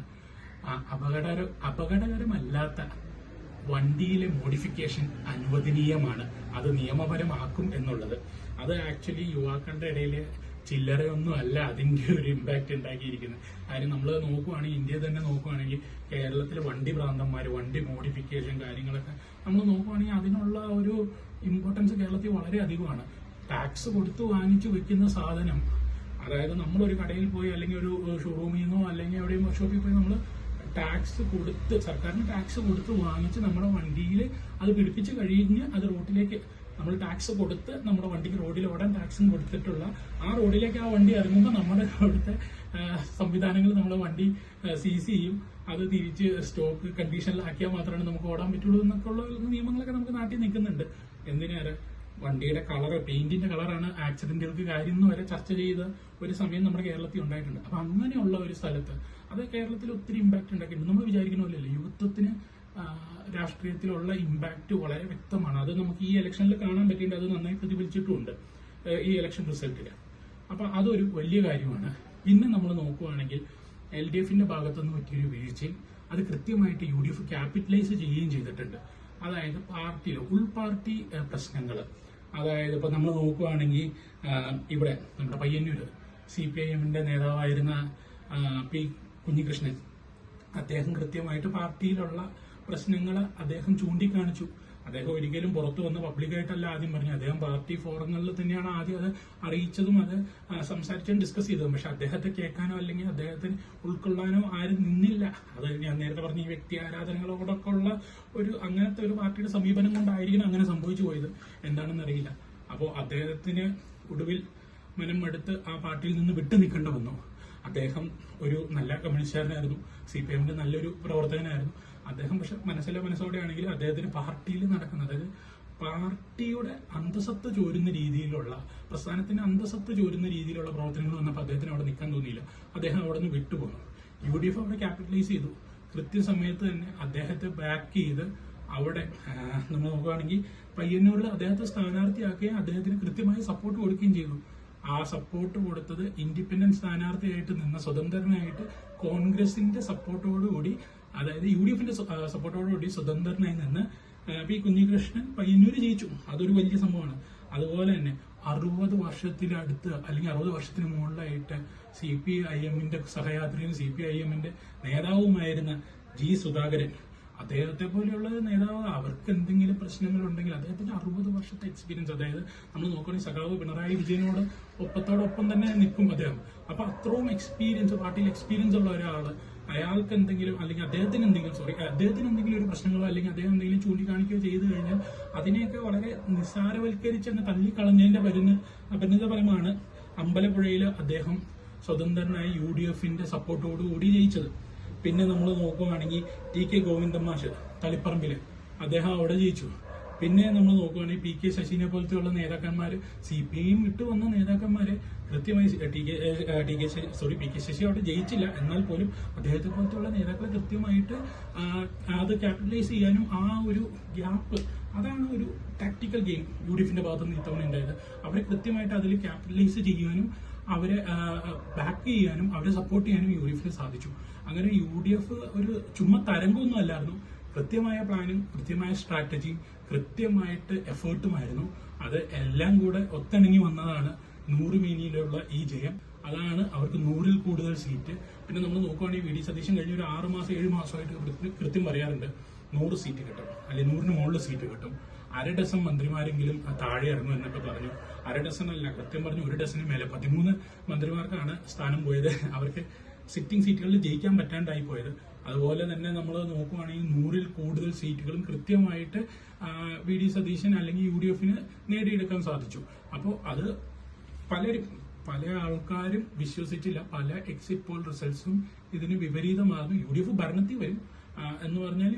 അപകടകരമല്ലാത്ത വണ്ടിയിലെ മോഡിഫിക്കേഷൻ അനുവദനീയമാണ്, അത് നിയമപരമാക്കും എന്നുള്ളത്. അത് ആക്ച്വലി യുവാക്കളുടെ ഇടയിൽ ചില്ലറയൊന്നും അല്ല അതിന്റെ ഒരു ഇമ്പാക്ട് ഉണ്ടാക്കിയിരിക്കുന്നത്. കാര്യം നമ്മൾ നോക്കുവാണെങ്കിൽ, ഇന്ത്യയിൽ തന്നെ നോക്കുവാണെങ്കിൽ കേരളത്തിലെ വണ്ടി ഭ്രാന്തന്മാർ, വണ്ടി മോഡിഫിക്കേഷൻ കാര്യങ്ങളൊക്കെ നമ്മൾ നോക്കുവാണെങ്കിൽ അതിനുള്ള ഒരു ഇമ്പോർട്ടൻസ് കേരളത്തിൽ വളരെ അധികമാണ്. ടാക്സ് കൊടുത്ത് വാങ്ങിച്ചു വെക്കുന്ന സാധനം, അതായത് നമ്മളൊരു കടയിൽ പോയി അല്ലെങ്കിൽ ഒരു ഷോറൂമിൽ നിന്നോ അല്ലെങ്കിൽ എവിടെയും വർക്ക്ഷോപ്പിൽ പോയി നമ്മൾ ടാക്സ് കൊടുത്ത്, സർക്കാരിന് ടാക്സ് കൊടുത്ത് വാങ്ങിച്ച് നമ്മുടെ വണ്ടിയിൽ അത് പിടിപ്പിച്ച് കഴിഞ്ഞ് അത് റോഡിലേക്ക് നമ്മൾ ടാക്സ് കൊടുത്ത് നമ്മുടെ വണ്ടിക്ക് റോഡിൽ ഓടാൻ ടാക്സും കൊടുത്തിട്ടുള്ള ആ റോഡിലേക്ക് ആ വണ്ടി ഇറങ്ങുമ്പോൾ നമ്മുടെ അവിടുത്തെ സംവിധാനങ്ങൾ നമ്മുടെ വണ്ടി സീസ് ചെയ്യും, അത് തിരിച്ച് സ്റ്റോക്ക് കണ്ടീഷനിലാക്കിയാൽ മാത്രമാണ് നമുക്ക് ഓടാൻ പറ്റുള്ളൂ എന്നൊക്കെ ഉള്ള നിയമങ്ങളൊക്കെ നമുക്ക് നാട്ടിൽ നിൽക്കുന്നുണ്ട്. എന്തിനേറെ വണ്ടിയുടെ കളർ, പെയിന്റിന്റെ കളറാണ് ആക്സിഡന്റുകൾക്ക് കാര്യം എന്ന് വരെ ചർച്ച ചെയ്ത ഒരു സമയം നമ്മുടെ കേരളത്തിൽ ഉണ്ടായിട്ടുണ്ട്. അപ്പൊ അങ്ങനെയുള്ള ഒരു സ്ഥലത്ത് അത് കേരളത്തിൽ ഒത്തിരി ഇമ്പാക്ട് ഉണ്ടാക്കിയിട്ടുണ്ട്. നമ്മൾ വിചാരിക്കുന്ന പോലെയല്ല, യുവത്വത്തിന് രാഷ്ട്രീയത്തിലുള്ള ഇമ്പാക്ട് വളരെ വ്യക്തമാണ്. അത് നമുക്ക് ഈ ഇലക്ഷനിൽ കാണാൻ പറ്റിയിട്ട് അത് നന്നായി പ്രതിഫലിച്ചിട്ടുമുണ്ട് ഈ ഇലക്ഷൻ റിസൾട്ടിൽ. അപ്പൊ അതൊരു വലിയ കാര്യമാണ്. പിന്നെ നമ്മൾ നോക്കുവാണെങ്കിൽ LDFന്റെ ഭാഗത്തുനിന്ന് പറ്റിയൊരു വീഴ്ചയും അത് കൃത്യമായിട്ട് UDF ക്യാപിറ്റലൈസ് ചെയ്യുകയും ചെയ്തിട്ടുണ്ട്. അതായത് പാർട്ടിയിലെ ഉൾപാർട്ടി പ്രശ്നങ്ങൾ, അതായത് ഇപ്പൊ നമ്മൾ നോക്കുവാണെങ്കിൽ ഇവിടെ നമ്മുടെ പയ്യന്നൂര് CPIMന്റെ നേതാവായിരുന്ന P. കുഞ്ഞികൃഷ്ണൻ, അദ്ദേഹം കൃത്യമായിട്ട് പാർട്ടിയിലുള്ള പ്രശ്നങ്ങൾ അദ്ദേഹം ചൂണ്ടിക്കാണിച്ചു. അദ്ദേഹം ഒരിക്കലും പുറത്തു വന്ന് പബ്ലിക്കായിട്ടല്ല ആദ്യം പറഞ്ഞു, അദ്ദേഹം പാർട്ടി ഫോറങ്ങളിൽ തന്നെയാണ് ആദ്യം അത് അറിയിച്ചതും അത് സംസാരിച്ചും ഡിസ്കസ് ചെയ്തതും. പക്ഷെ അദ്ദേഹത്തെ കേൾക്കാനോ അല്ലെങ്കിൽ അദ്ദേഹത്തിന് ഉൾക്കൊള്ളാനോ ആരും നിന്നില്ല. അത് ഞാൻ നേരത്തെ പറഞ്ഞ ഈ വ്യക്തി ആരാധനകളോടൊക്കെ ഉള്ള ഒരു അങ്ങനത്തെ ഒരു പാർട്ടിയുടെ സമീപനം കൊണ്ടായിരിക്കണം അങ്ങനെ സംഭവിച്ചു പോയത്, എന്താണെന്ന് അറിയില്ല. അപ്പോൾ അദ്ദേഹത്തിന് ഒടുവിൽ മനം എടുത്ത് ആ പാർട്ടിയിൽ നിന്ന് വിട്ടു നിൽക്കേണ്ടി വന്നു. അദ്ദേഹം ഒരു നല്ല കമ്മ്യൂണിസ്റ്റുകാരനായിരുന്നു, CPIMന്റെ നല്ലൊരു പ്രവർത്തകനായിരുന്നു അദ്ദേഹം. പക്ഷെ മനസ്സോടെയാണെങ്കിലും അദ്ദേഹത്തിന് പാർട്ടിയിൽ നടക്കുന്ന, അതായത് പാർട്ടിയുടെ അന്തസത്ത ചോരുന്ന രീതിയിലുള്ള, പ്രസ്ഥാനത്തിന് അന്തസത്ത ചോരുന്ന രീതിയിലുള്ള പ്രവർത്തനങ്ങൾ വന്നപ്പോൾ അദ്ദേഹത്തിന് അവിടെ നിൽക്കാൻ തോന്നിയില്ല. അദ്ദേഹം അവിടെ നിന്ന് വിട്ടുപോകുന്നു. UDF അവിടെ ക്യാപിറ്റലൈസ് ചെയ്തു. കൃത്യസമയത്ത് തന്നെ അദ്ദേഹത്തെ ബാക്ക് ചെയ്ത് അവിടെ നമ്മൾ നോക്കുകയാണെങ്കിൽ പയ്യന്നൂരിൽ അദ്ദേഹത്തെ സ്ഥാനാർത്ഥിയാക്കുകയും അദ്ദേഹത്തിന് കൃത്യമായ സപ്പോർട്ട് കൊടുക്കുകയും ചെയ്തു. ആ സപ്പോർട്ട് കൊടുത്തത് ഇൻഡിപെൻഡന്റ് സ്ഥാനാർത്ഥിയായിട്ട് നിന്ന സ്വതന്ത്രനായിട്ട് കോൺഗ്രസിന്റെ സപ്പോർട്ടോടുകൂടി, അതായത് UDFന്റെ സപ്പോർട്ടോടുകൂടി സ്വതന്ത്രനായി നിന്ന് പി കുഞ്ഞികൃഷ്ണൻ പയ്യന്നൂര് ജയിച്ചു. അതൊരു വലിയ സംഭവമാണ്. അതുപോലെ തന്നെ 60 വർഷത്തിനടുത്ത് അല്ലെങ്കിൽ 60 വർഷത്തിന് മുകളിലായിട്ട് CPIMന്റെ സഹയാത്രിയും CPIMന്റെ നേതാവുമായിരുന്ന G. സുധാകരൻ, അദ്ദേഹത്തെ പോലെയുള്ള നേതാവ്, അവർക്ക് എന്തെങ്കിലും പ്രശ്നങ്ങൾ ഉണ്ടെങ്കിൽ അദ്ദേഹത്തിന് 60 വർഷത്തെ എക്സ്പീരിയൻസ്, അതായത് നമ്മൾ നോക്കുകയാണെങ്കിൽ സഖാവ് പിണറായി വിജയനോട് ഒപ്പത്തോടൊപ്പം തന്നെ നിൽക്കും അദ്ദേഹം. അപ്പൊ അത്രയും എക്സ്പീരിയൻസ്, പാർട്ടിയിൽ എക്സ്പീരിയൻസ് ഉള്ള ഒരാള്, അയാൾക്ക് എന്തെങ്കിലും അല്ലെങ്കിൽ അദ്ദേഹത്തിന് എന്തെങ്കിലും ഒരു പ്രശ്നങ്ങളോ അല്ലെങ്കിൽ അദ്ദേഹം എന്തെങ്കിലും ചൂണ്ടിക്കാണിക്കുകയോ ചെയ്തു കഴിഞ്ഞാൽ അതിനെയൊക്കെ വളരെ നിസ്സാരവൽക്കരിച്ച് അങ്ങ് തള്ളിക്കളഞ്ഞതിന്റെ പരിണിതഫലമാണ് അമ്പലപ്പുഴയിൽ അദ്ദേഹം സ്വതന്ത്രനായി UDFന്റെ സപ്പോർട്ടോടുകൂടി ജയിച്ചത്. പിന്നെ നമ്മൾ നോക്കുകയാണെങ്കിൽ TK ഗോവിന്ദൻ മാഷ് തളിപ്പറമ്പില്, അദ്ദേഹം അവിടെ ജയിച്ചു. പിന്നെ നമ്മൾ നോക്കുകയാണെങ്കിൽ PK ശശിനെ പോലത്തെയുള്ള നേതാക്കന്മാര്, CPIM വിട്ടു വന്ന നേതാക്കന്മാരെ കൃത്യമായി PK ശശി അവിടെ ജയിച്ചില്ല, എന്നാൽ പോലും അദ്ദേഹത്തെ പോലത്തെയുള്ള നേതാക്കളെ കൃത്യമായിട്ട് അത് ക്യാപിറ്റലൈസ് ചെയ്യാനും ആ ഒരു ഗ്യാപ്പ്, അതാണ് ഒരു ടാക്ടിക്കൽ ഗെയിം UDFന്റെ ഭാഗത്ത് നിന്ന് ഇത്തവണ ഉണ്ടായത്. അവരെ കൃത്യമായിട്ട് അതിൽ ക്യാപിറ്റലൈസ് ചെയ്യാനും അവരെ ബാക്ക് ചെയ്യാനും അവരെ സപ്പോർട്ട് ചെയ്യാനും UDFന് സാധിച്ചു. അങ്ങനെ UDF ഒരു ചുമ്മാ തരംഗമൊന്നും അല്ലായിരുന്നു. കൃത്യമായ പ്ലാനും കൃത്യമായ സ്ട്രാറ്റജിയും കൃത്യമായിട്ട് എഫേർട്ടുമായിരുന്നു. അത് എല്ലാം കൂടെ ഒത്തിണങ്ങി വന്നതാണ് 100 മേനിയിലുള്ള ഈ ജയം. അതാണ് അവർക്ക് 100-ൽ കൂടുതൽ സീറ്റ്. പിന്നെ നമ്മൾ നോക്കുകയാണെങ്കിൽ VD സതീശൻ കഴിഞ്ഞ ഒരു 6 മാസം 7 മാസമായിട്ട് കൃത്യം പറയാറുണ്ട് 100 സീറ്റ് കിട്ടും, അല്ലെങ്കിൽ 100-ന് മുകളിൽ സീറ്റ് കിട്ടും. 1/2 ഡസൻ മന്ത്രിമാരെങ്കിലും താഴെ ഇറങ്ങും എന്നൊക്കെ പറഞ്ഞു. 1/2 ഡസൻ അല്ല, കൃത്യം പറഞ്ഞു 1 ഡസന് മേലെ 13 മന്ത്രിമാർക്കാണ് സ്ഥാനം പോയത്. അവർക്ക് സിറ്റിംഗ് സീറ്റുകളിൽ ജയിക്കാൻ പറ്റാണ്ടായി പോയത്. അതുപോലെ തന്നെ നമ്മൾ നോക്കുകയാണെങ്കിൽ 100-ൽ കൂടുതൽ സീറ്റുകളും കൃത്യമായിട്ട് VD സതീശൻ അല്ലെങ്കിൽ UDFന് നേടിയെടുക്കാൻ സാധിച്ചു. അപ്പോൾ അത് പല ആൾക്കാരും വിശ്വസിച്ചില്ല. പല എക്സിറ്റ് പോൾ റിസൾട്ട്സും ഇതിന് വിപരീതമാകും. UDF ഭരണത്തിൽ വരും എന്ന് പറഞ്ഞാൽ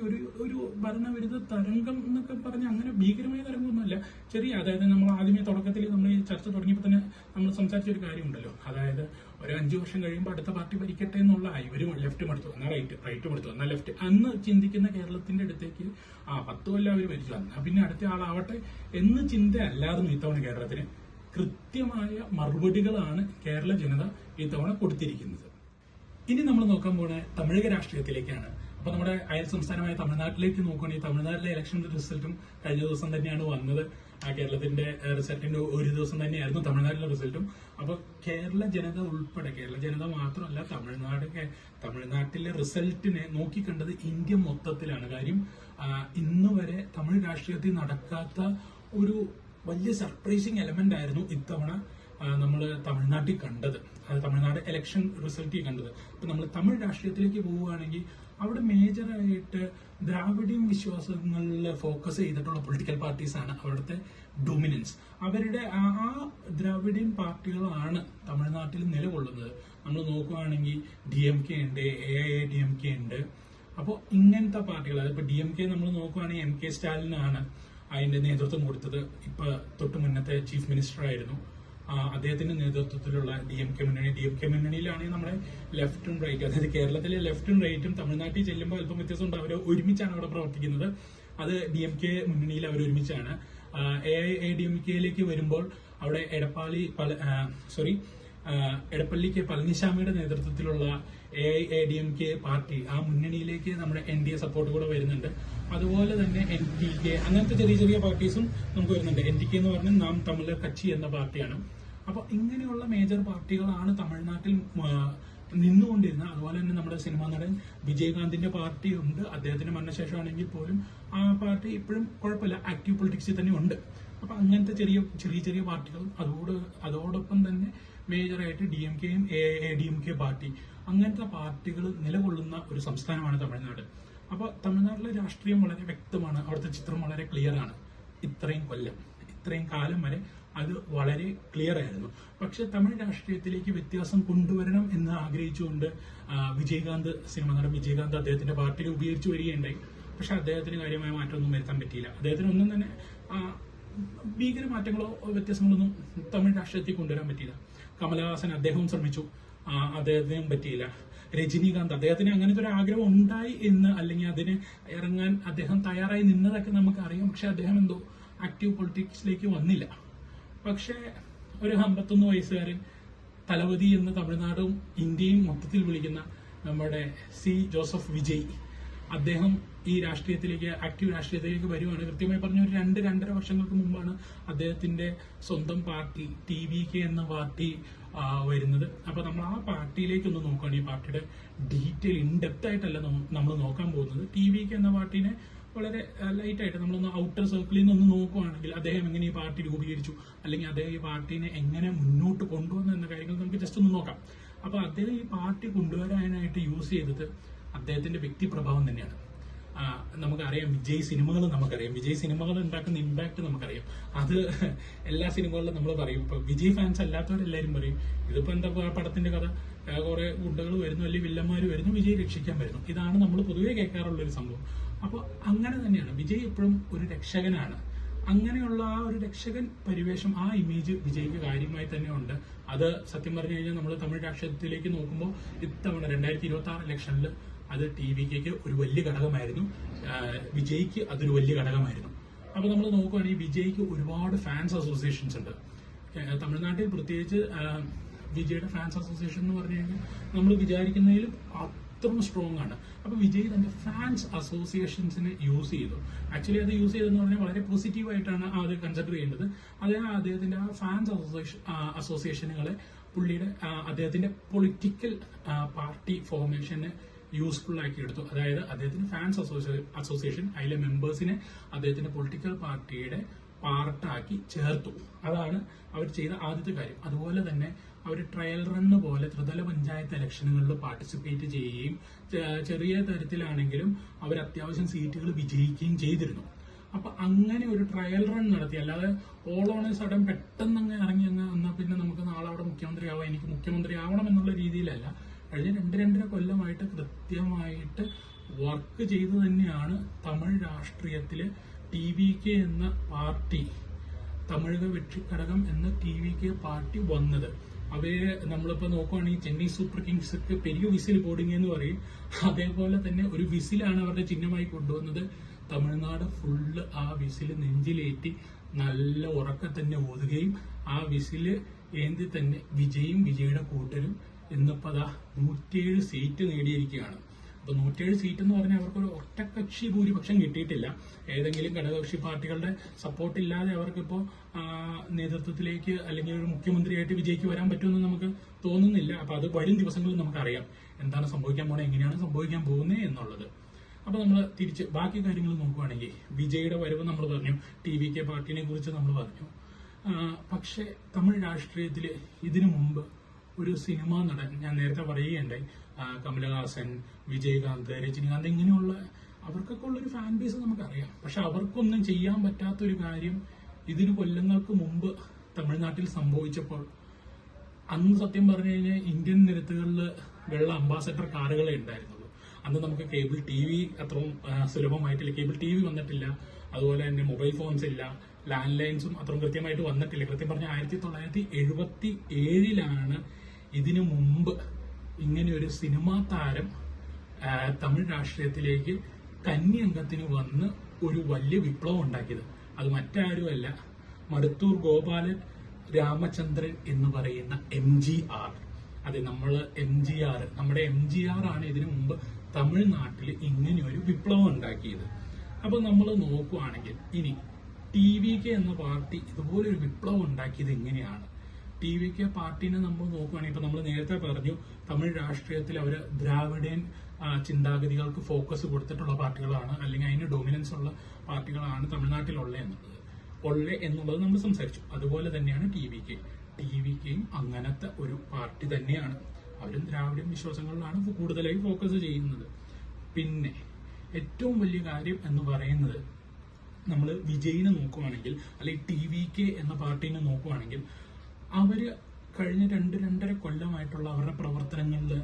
ഒരു ഭരണവിരുദ്ധ തരംഗം എന്നൊക്കെ പറഞ്ഞാൽ അങ്ങനെ ഭീകരമായ തരംഗമൊന്നുമല്ല, ചെറിയ, അതായത് നമ്മൾ ആദ്യമേ തുടക്കത്തിൽ നമ്മൾ ഈ ചർച്ച തുടങ്ങിയപ്പോൾ തന്നെ നമ്മൾ സംസാരിച്ച ഒരു കാര്യമുണ്ടല്ലോ, അതായത് ഒരു 5 വർഷം കഴിയുമ്പോൾ അടുത്ത പാർട്ടി ഭരിക്കട്ടെ എന്നുള്ള, ഇവരും ലെഫ്റ്റും എടുത്തു എന്നാൽ റൈറ്റും എടുത്തു എന്നാൽ ലെഫ്റ്റ് അന്ന് ചിന്തിക്കുന്ന കേരളത്തിന്റെ അടുത്തേക്ക് 10 കൊല്ലം അവർ ഭരിച്ചു എന്നാൽ പിന്നെ അടുത്ത ആളാവട്ടെ എന്ന് ചിന്ത അല്ലായിരുന്നു ഇത്തവണ കേരളത്തിന്. കൃത്യമായ മറുപടികളാണ് കേരള ജനത ഇത്തവണ കൊടുത്തിരിക്കുന്നത്. ഇനി നമ്മൾ നോക്കാൻ പോണ തമിഴക രാഷ്ട്രീയത്തിലേക്കാണ്. അപ്പൊ നമ്മുടെ അയൽ സംസ്ഥാനമായ തമിഴ്നാട്ടിലേക്ക് നോക്കുകയാണെങ്കിൽ തമിഴ്നാട്ടിലെ ഇലക്ഷൻ റിസൾട്ടും കഴിഞ്ഞ ദിവസം തന്നെയാണ് വന്നത്. കേരളത്തിന്റെ റിസൾട്ടിന്റെ ഒരു ദിവസം തന്നെയായിരുന്നു തമിഴ്നാട്ടിലെ റിസൾട്ടും. അപ്പൊ കേരള ജനത ഉൾപ്പെടെ, കേരള ജനത മാത്രമല്ല തമിഴ്നാട്ടിലെ റിസൾട്ടിനെ നോക്കിക്കണ്ടത് ഇന്ത്യ മൊത്തത്തിലാണ്. കാര്യം ഇന്ന് വരെ തമിഴ് രാഷ്ട്രീയത്തിൽ നടക്കാത്ത ഒരു വലിയ സർപ്രൈസിങ് എലമെന്റ് ആയിരുന്നു ഇത്തവണ നമ്മൾ തമിഴ്നാട്ടിൽ കണ്ടത്, അത് തമിഴ്നാട് ഇലക്ഷൻ റിസൾട്ടിൽ കണ്ടത്. അപ്പൊ നമ്മൾ തമിഴ് രാഷ്ട്രീയത്തിലേക്ക് പോവുകയാണെങ്കിൽ അവിടെ മേജറായിട്ട് ദ്രാവിഡിയൻ വിശ്വാസങ്ങളിൽ ഫോക്കസ് ചെയ്തിട്ടുള്ള പൊളിറ്റിക്കൽ പാർട്ടീസ് ആണ് അവിടുത്തെ ഡൊമിനൻസ്. അവരുടെ ആ ദ്രാവിഡിയൻ പാർട്ടികളാണ് തമിഴ്നാട്ടിൽ നിലകൊള്ളുന്നത്. നമ്മൾ നോക്കുകയാണെങ്കിൽ DMK ഉണ്ട്, AIADMK ഉണ്ട്. അപ്പോൾ ഇങ്ങനത്തെ പാർട്ടികൾ, അതിപ്പോ DMK നമ്മൾ നോക്കുകയാണെങ്കിൽ MK സ്റ്റാലിനാണ് അതിന്റെ നേതൃത്വം കൊടുത്തത്. ഇപ്പൊ തൊട്ട് മുന്നത്തെ ചീഫ് മിനിസ്റ്റർ ആയിരുന്നു. അദ്ദേഹത്തിന്റെ നേതൃത്വത്തിലുള്ള DMK മുന്നണിയിലാണെങ്കിൽ നമ്മുടെ ലെഫ്റ്റും റൈറ്റും, അതായത് കേരളത്തിലെ ലെഫ്റ്റും റൈറ്റും തമിഴ്നാട്ടിൽ ചെല്ലുമ്പോൾ അല്പം വ്യത്യാസമുണ്ട്. അവർ ഒരുമിച്ചാണ് അവിടെ പ്രവർത്തിക്കുന്നത്. അത് DMK മുന്നണിയിൽ അവർ ഒരുമിച്ചാണ്. AIADMKയിലേക്ക് വരുമ്പോൾ അവിടെ എടപ്പള്ളി കെ പളനിസ്വാമിയുടെ നേതൃത്വത്തിലുള്ള AIADMK പാർട്ടി, ആ മുന്നണിയിലേക്ക് നമ്മുടെ NDA സപ്പോർട്ട് കൂടെ വരുന്നുണ്ട്. അതുപോലെ തന്നെ NTK, അങ്ങനത്തെ ചെറിയ ചെറിയ പാർട്ടീസും നമുക്ക് വരുന്നുണ്ട്. NTK എന്ന് പറഞ്ഞാൽ നാം തമിഴർ കക്ഷി എന്ന പാർട്ടിയാണ്. അപ്പൊ ഇങ്ങനെയുള്ള മേജർ പാർട്ടികളാണ് തമിഴ്നാട്ടിൽ നിന്നുകൊണ്ടിരുന്നത്. അതുപോലെ തന്നെ നമ്മുടെ സിനിമാ നടൻ വിജയകാന്തിന്റെ പാർട്ടി ഉണ്ട്. അദ്ദേഹത്തിന്റെ മരണശേഷമാണെങ്കിൽ പോലും ആ പാർട്ടി ഇപ്പോഴും കുഴപ്പമില്ല, ആക്റ്റീവ് പൊളിറ്റിക്സിൽ തന്നെ ഉണ്ട്. അപ്പൊ അങ്ങനത്തെ ചെറിയ ചെറിയ പാർട്ടികളും അതോടൊപ്പം തന്നെ മേജറായിട്ട് DMKയും AIADMK പാർട്ടി, അങ്ങനത്തെ പാർട്ടികൾ നിലകൊള്ളുന്ന ഒരു സംസ്ഥാനമാണ് തമിഴ്നാട്. അപ്പൊ തമിഴ്നാട്ടിലെ രാഷ്ട്രീയം വളരെ വ്യക്തമാണ്, അവിടുത്തെ ചിത്രം വളരെ ക്ലിയർ ആണ്. ഇത്രയും കാലം വരെ അത് വളരെ ക്ലിയർ ആയിരുന്നു. പക്ഷെ തമിഴ് രാഷ്ട്രീയത്തിലേക്ക് വ്യത്യാസം കൊണ്ടുവരണം എന്ന് ആഗ്രഹിച്ചുകൊണ്ട് സിനിമ നടൻ വിജയകാന്ത് അദ്ദേഹത്തിന്റെ പാർട്ടി രൂപീകരിച്ചു വരികയുണ്ടായി. പക്ഷെ അദ്ദേഹത്തിന് കാര്യമായ മാറ്റമൊന്നും വരുത്താൻ പറ്റിയില്ല. അദ്ദേഹത്തിന് ഒന്നും തന്നെ ഭീകര മാറ്റങ്ങളോ വ്യത്യാസങ്ങളൊന്നും തമിഴ് രാഷ്ട്രീയത്തിൽ കൊണ്ടുവരാൻ പറ്റിയില്ല. കമലഹാസൻ അദ്ദേഹവും ശ്രമിച്ചു, അദ്ദേഹത്തിനും പറ്റിയില്ല. രജനീകാന്ത്, അദ്ദേഹത്തിന് അങ്ങനത്തെ ഒരു ആഗ്രഹം ഉണ്ടായി എന്ന്, അല്ലെങ്കിൽ അതിന് ഇറങ്ങാൻ അദ്ദേഹം തയ്യാറായി നിന്നതൊക്കെ നമുക്ക് അറിയാം. പക്ഷെ അദ്ദേഹം എന്തോ ആക്റ്റീവ് പൊളിറ്റിക്സിലേക്ക് വന്നില്ല. പക്ഷെ ഒരു 51 വയസ്സുകാരൻ തലവതി എന്ന് തമിഴ്നാടും ഇന്ത്യയും മൊത്തത്തിൽ വിളിക്കുന്ന നമ്മുടെ ജോസഫ് വിജയ്, അദ്ദേഹം ഈ രാഷ്ട്രീയത്തിലേക്ക്, ആക്റ്റീവ് രാഷ്ട്രീയത്തിലേക്ക് വരുവാണ്. കൃത്യമായി പറഞ്ഞ ഒരു 2-2.5 വർഷങ്ങൾക്ക് മുമ്പാണ് അദ്ദേഹത്തിന്റെ സ്വന്തം പാർട്ടി TVK എന്ന പാർട്ടി വരുന്നത്. അപ്പൊ നമ്മൾ ആ പാർട്ടിയിലേക്ക് ഒന്ന് നോക്കുകയാണ്. ഈ പാർട്ടിയുടെ ഡീറ്റെയിൽ ഇൻഡെപ്ത് ആയിട്ടല്ല നമ്മൾ നോക്കാൻ പോകുന്നത്. TVK എന്ന പാർട്ടിനെ വളരെ ലൈറ്റ് ആയിട്ട് നമ്മളൊന്ന് ഔട്ടർ സർക്കിളിൽ നിന്ന് ഒന്ന് നോക്കുകയാണെങ്കിൽ അദ്ദേഹം എങ്ങനെ ഈ പാർട്ടി രൂപീകരിച്ചു, അല്ലെങ്കിൽ അദ്ദേഹം ഈ പാർട്ടിനെ എങ്ങനെ മുന്നോട്ട് കൊണ്ടുവന്നു എന്ന കാര്യങ്ങൾ നമുക്ക് ജസ്റ്റ് ഒന്ന് നോക്കാം. അപ്പൊ അദ്ദേഹം ഈ പാർട്ടി കൊണ്ടുവരാനായിട്ട് യൂസ് ചെയ്തത് അദ്ദേഹത്തിന്റെ വ്യക്തിപ്രഭാവം തന്നെയാണ്. നമുക്കറിയാം വിജയ് സിനിമകൾ, നമുക്കറിയാം വിജയ് സിനിമകൾ ഉണ്ടാക്കുന്ന ഇമ്പാക്ട് നമുക്കറിയാം. അത് എല്ലാ സിനിമകളിലും നമ്മൾ പറയും. ഇപ്പൊ വിജയ് ഫാൻസ് അല്ലാത്തവരെല്ലാരും പറയും ഇതിപ്പോ എന്താ പടത്തിന്റെ കഥ, കുറെ ഗുണ്ടകൾ വരുന്നു അല്ലെങ്കിൽ വില്ലന്മാര് വരുന്നു, വിജയ് രക്ഷിക്കാൻ വരുന്നു. ഇതാണ് നമ്മൾ പൊതുവെ കേൾക്കാറുള്ള ഒരു സംഭവം. അപ്പോൾ അങ്ങനെ തന്നെയാണ് വിജയ് എപ്പോഴും ഒരു രക്ഷകനാണ്. അങ്ങനെയുള്ള ആ ഒരു രക്ഷകൻ പരിവേഷം, ആ ഇമേജ് വിജയ്ക്ക് കാര്യമായി തന്നെ ഉണ്ട്. അത് സത്യം പറഞ്ഞു കഴിഞ്ഞാൽ നമ്മൾ തമിഴ് രാഷ്ട്രീയത്തിലേക്ക് നോക്കുമ്പോൾ ഇത്തവണ 2026 ഇലക്ഷനിൽ അത് TVKക്ക് ഒരു വലിയ ഘടകമായിരുന്നു, വിജയ്ക്ക് അതൊരു വലിയ ഘടകമായിരുന്നു. അപ്പൊ നമ്മൾ നോക്കുകയാണെങ്കിൽ വിജയ്ക്ക് ഒരുപാട് ഫാൻസ് അസോസിയേഷൻസ് ഉണ്ട് തമിഴ്നാട്ടിൽ. പ്രത്യേകിച്ച് വിജയുടെ ഫാൻസ് അസോസിയേഷൻ എന്ന് പറഞ്ഞു കഴിഞ്ഞാൽ നമ്മൾ വിചാരിക്കുന്നതിലും അത്രയും സ്ട്രോങ് ആണ്. അപ്പൊ വിജയ് തന്റെ ഫാൻസ് അസോസിയേഷൻസിനെ യൂസ് ചെയ്തു. ആക്ച്വലി അത് യൂസ് ചെയ്തെന്ന് പറഞ്ഞാൽ വളരെ പോസിറ്റീവ് ആയിട്ടാണ് അത് കൺസിഡർ ചെയ്യേണ്ടത്. അദ്ദേഹത്തിന്റെ ആ ഫാൻസ് അസോസിയേഷനുകളെ പുള്ളിയുടെ അദ്ദേഹത്തിന്റെ പൊളിറ്റിക്കൽ പാർട്ടി ഫോർമേഷന് യൂസ്ഫുൾ ആക്കി എടുത്തു. അതായത് അദ്ദേഹത്തിന് ഫാൻസ് അസോസിയേഷൻ, അതിലെ മെമ്പേഴ്സിനെ അദ്ദേഹത്തിന്റെ പൊളിറ്റിക്കൽ പാർട്ടിയുടെ പാർട്ടാക്കി ചേർത്തു. അതാണ് അവർ ചെയ്ത ആദ്യത്തെ കാര്യം. അതുപോലെ തന്നെ അവർ ട്രയൽ റണ്ണ് പോലെ ത്രിതല പഞ്ചായത്ത് ഇലക്ഷനുകളിൽ പാർട്ടിസിപ്പേറ്റ് ചെയ്യുകയും ചെറിയ തരത്തിലാണെങ്കിലും അവർ അത്യാവശ്യം സീറ്റുകൾ വിജയിക്കുകയും ചെയ്തിരുന്നു. അപ്പൊ അങ്ങനെ ഒരു ട്രയൽ റൺ നടത്തി, അല്ലാതെ ഓൾ ഓൺ എ സഡൻ പെട്ടെന്ന് അങ്ങ് ഇറങ്ങി എന്നാൽ പിന്നെ നമുക്ക് നാളെ അവിടെ മുഖ്യമന്ത്രി ആവാം, എനിക്ക് മുഖ്യമന്ത്രി ആവണം എന്നുള്ള രീതിയിലല്ല. കഴിഞ്ഞ 2-2.5 കൊല്ലമായിട്ട് കൃത്യമായിട്ട് വർക്ക് ചെയ്തു തന്നെയാണ് തമിഴ് രാഷ്ട്രീയത്തില് TVK എന്ന പാർട്ടി, തമിഴക വെற்றி ഘടകം എന്ന TVK പാർട്ടി വന്നത്. അവര് നമ്മളിപ്പോ നോക്കുവാണെങ്കിൽ Chennai super Kings Periya whistle boarding എന്ന് പറയും, അതേപോലെ തന്നെ ഒരു വിസിലാണ് അവരുടെ ചിഹ്നമായി കൊണ്ടുവന്നത്. തമിഴ്നാട് ഫുള്ള് ആ വിസിൽ നെഞ്ചിലേറ്റി നല്ല ഉറക്കെ തന്നെ ഓതുകയും ആ വിസില് ഏന്തി തന്നെ വിജയും വിജയുടെ കൂട്ടരും ഇന്നിപ്പോ 107 സീറ്റ് നേടിയിരിക്കുകയാണ്. അപ്പൊ 107 സീറ്റ് എന്ന് പറഞ്ഞാൽ അവർക്കൊരു ഒറ്റക്കക്ഷി ഭൂരിപക്ഷം കിട്ടിയിട്ടില്ല. ഏതെങ്കിലും ഘടകകക്ഷി പാർട്ടികളുടെ സപ്പോർട്ട് ഇല്ലാതെ അവർക്കിപ്പോ നേതൃത്വത്തിലേക്ക് അല്ലെങ്കിൽ ഒരു മുഖ്യമന്ത്രിയായിട്ട് വിജയ്ക്ക് വരാൻ പറ്റുമെന്ന് നമുക്ക് തോന്നുന്നില്ല. അപ്പൊ അത് വരും ദിവസങ്ങളിൽ നമുക്കറിയാം എന്താണ് സംഭവിക്കാൻ പോകുന്നത്, എങ്ങനെയാണ് സംഭവിക്കാൻ പോകുന്നത് എന്നുള്ളത്. അപ്പൊ നമ്മൾ തിരിച്ച് ബാക്കി കാര്യങ്ങൾ നോക്കുവാണെങ്കിൽ വിജയുടെ വരവ് നമ്മൾ പറഞ്ഞു, TVK പാർട്ടിനെ കുറിച്ച് നമ്മൾ പറഞ്ഞു. പക്ഷെ തമിഴ് രാഷ്ട്രീയത്തില് ഇതിനു മുമ്പ് ഒരു സിനിമാ നടൻ, ഞാൻ നേരത്തെ പറയുകയുണ്ടായി, കമലഹാസൻ, വിജയകാന്ത്, രജനീകാന്ത്, ഇങ്ങനെയുള്ള അവർക്കൊക്കെ ഉള്ളൊരു ഫാൻ ബേസ് നമുക്കറിയാം. പക്ഷെ അവർക്കൊന്നും ചെയ്യാൻ പറ്റാത്തൊരു കാര്യം ഇതിന് കൊല്ലങ്ങൾക്ക് മുമ്പ് തമിഴ്നാട്ടിൽ സംഭവിച്ചപ്പോൾ, അന്ന് സത്യം പറഞ്ഞു കഴിഞ്ഞാൽ ഇന്ത്യൻ നിരത്തുകളിൽ വെള്ള അംബാസഡർ കാറുകളെ ഉണ്ടായിരുന്നുള്ളൂ. അന്ന് നമുക്ക് കേബിൾ TV അത്രയും സുലഭമായിട്ടില്ല, കേബിൾ TV വന്നിട്ടില്ല, അതുപോലെ തന്നെ മൊബൈൽ ഫോൺസ് ഇല്ല, ലാൻഡ് ലൈൻസും അത്രയും കൃത്യമായിട്ട് വന്നിട്ടില്ല. കൃത്യം പറഞ്ഞാൽ 1977 ഇതിനു മുമ്പ് ഇങ്ങനെ ഒരു സിനിമാ താരം തമിഴ് രാഷ്ട്രീയത്തിലേക്ക് കന്നി അംഗത്തിന് വന്ന് ഒരു വലിയ വിപ്ലവം ഉണ്ടാക്കിയത്. അത് മറ്റാരുമല്ല, മടുത്തൂർ ഗോപാലൻ രാമചന്ദ്രൻ എന്ന് പറയുന്ന MGR. അതെ, നമ്മുടെ MGR ആണ് ഇതിനു മുമ്പ് തമിഴ്നാട്ടിൽ ഇങ്ങനെ ഒരു വിപ്ലവം ഉണ്ടാക്കിയത്. അപ്പൊ നമ്മൾ നോക്കുവാണെങ്കിൽ ഇനി TVK എന്ന പാർട്ടി ഇതുപോലെ ഒരു വിപ്ലവം ഉണ്ടാക്കിയത് എങ്ങനെയാണ്? TVK പാർട്ടിനെ നമ്മൾ നോക്കുകയാണെങ്കിൽ ഇപ്പൊ നമ്മൾ നേരത്തെ പറഞ്ഞു തമിഴ് രാഷ്ട്രീയത്തിൽ അവര് ദ്രാവിഡൻ ചിന്താഗതികൾക്ക് ഫോക്കസ് കൊടുത്തിട്ടുള്ള പാർട്ടികളാണ്, അല്ലെങ്കിൽ അതിന് ഡൊമിനൻസ് ഉള്ള പാർട്ടികളാണ് തമിഴ്നാട്ടിലുള്ള എന്നുള്ളത് നമ്മൾ സംസാരിച്ചു. അതുപോലെ തന്നെയാണ് TVKയും അങ്ങനത്തെ ഒരു പാർട്ടി തന്നെയാണ്. അവരും ദ്രാവിഡൻ വിശ്വാസങ്ങളിലാണ് കൂടുതലായി ഫോക്കസ് ചെയ്യുന്നത്. പിന്നെ ഏറ്റവും വലിയ കാര്യം എന്ന് പറയുന്നത്, നമ്മൾ വിജയിനെ നോക്കുവാണെങ്കിൽ അല്ലെങ്കിൽ TVK എന്ന പാർട്ടീനെ നോക്കുവാണെങ്കിൽ അവര് കഴിഞ്ഞ 2-2.5 കൊല്ലമായിട്ടുള്ള അവരുടെ പ്രവർത്തനങ്ങളിൽ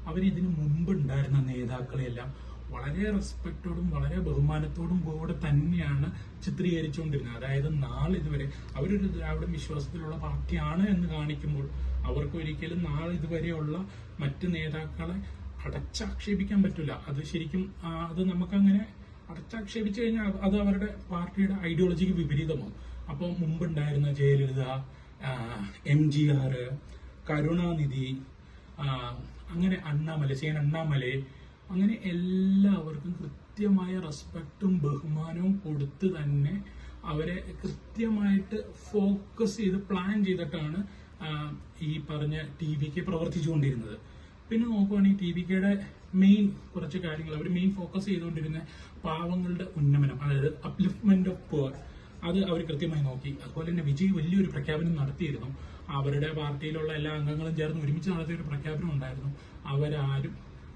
അവരിതിനു മുമ്പ് ഉണ്ടായിരുന്ന നേതാക്കളെല്ലാം വളരെ റെസ്പെക്റ്റോടും വളരെ ബഹുമാനത്തോടും കൂടെ തന്നെയാണ് ചിത്രീകരിച്ചുകൊണ്ടിരുന്നത്. അതായത് നാളെ ഇതുവരെ അവരൊരു ദ്രാവിഡ വിശ്വാസത്തിലുള്ള പാർട്ടിയാണ് എന്ന് കാണിക്കുമ്പോൾ അവർക്ക് ഒരിക്കലും നാളെ ഇതുവരെയുള്ള മറ്റ് നേതാക്കളെ അടച്ചാക്ഷേപിക്കാൻ പറ്റില്ല. അത് ശരിക്കും അത് നമുക്കങ്ങനെ അടച്ചാക്ഷേപിച്ചു കഴിഞ്ഞാൽ അത് അവരുടെ പാർട്ടിയുടെ ഐഡിയോളജിക്ക് വിപരീതമാവും. അപ്പോൾ മുമ്പുണ്ടായിരുന്ന ജയലളിത, MGR, കരുണാനിധി, അങ്ങനെ അണ്ണാമലൈ, അങ്ങനെ എല്ലാവർക്കും കൃത്യമായ റെസ്പെക്റ്റും ബഹുമാനവും കൊടുത്ത് തന്നെ അവരെ കൃത്യമായിട്ട് ഫോക്കസ് ചെയ്ത് പ്ലാൻ ചെയ്തിട്ടാണ് ഈ പറഞ്ഞ TVK പ്രവർത്തിച്ചുകൊണ്ടിരുന്നത്. പിന്നെ നോക്കുവാണെങ്കിൽ TVKയുടെ മെയിൻ കുറച്ച് കാര്യങ്ങൾ അവർ മെയിൻ ഫോക്കസ് ചെയ്തുകൊണ്ടിരുന്ന പാവങ്ങളുടെ ഉന്നമനം, അതായത് അപ്ലിഫ്റ്റ്മെന്റ് ഓഫ് പുവർ, അത് അവർ കൃത്യമായി നോക്കി. അതുപോലെ തന്നെ വിജയ് വലിയൊരു പ്രഖ്യാപനം നടത്തിയിരുന്നു. അവരുടെ പാർട്ടിയിലുള്ള എല്ലാ അംഗങ്ങളും ചേർന്ന് ഒരുമിച്ച് നടത്തിയ ഒരു പ്രഖ്യാപനം ഉണ്ടായിരുന്നു. അവരാരും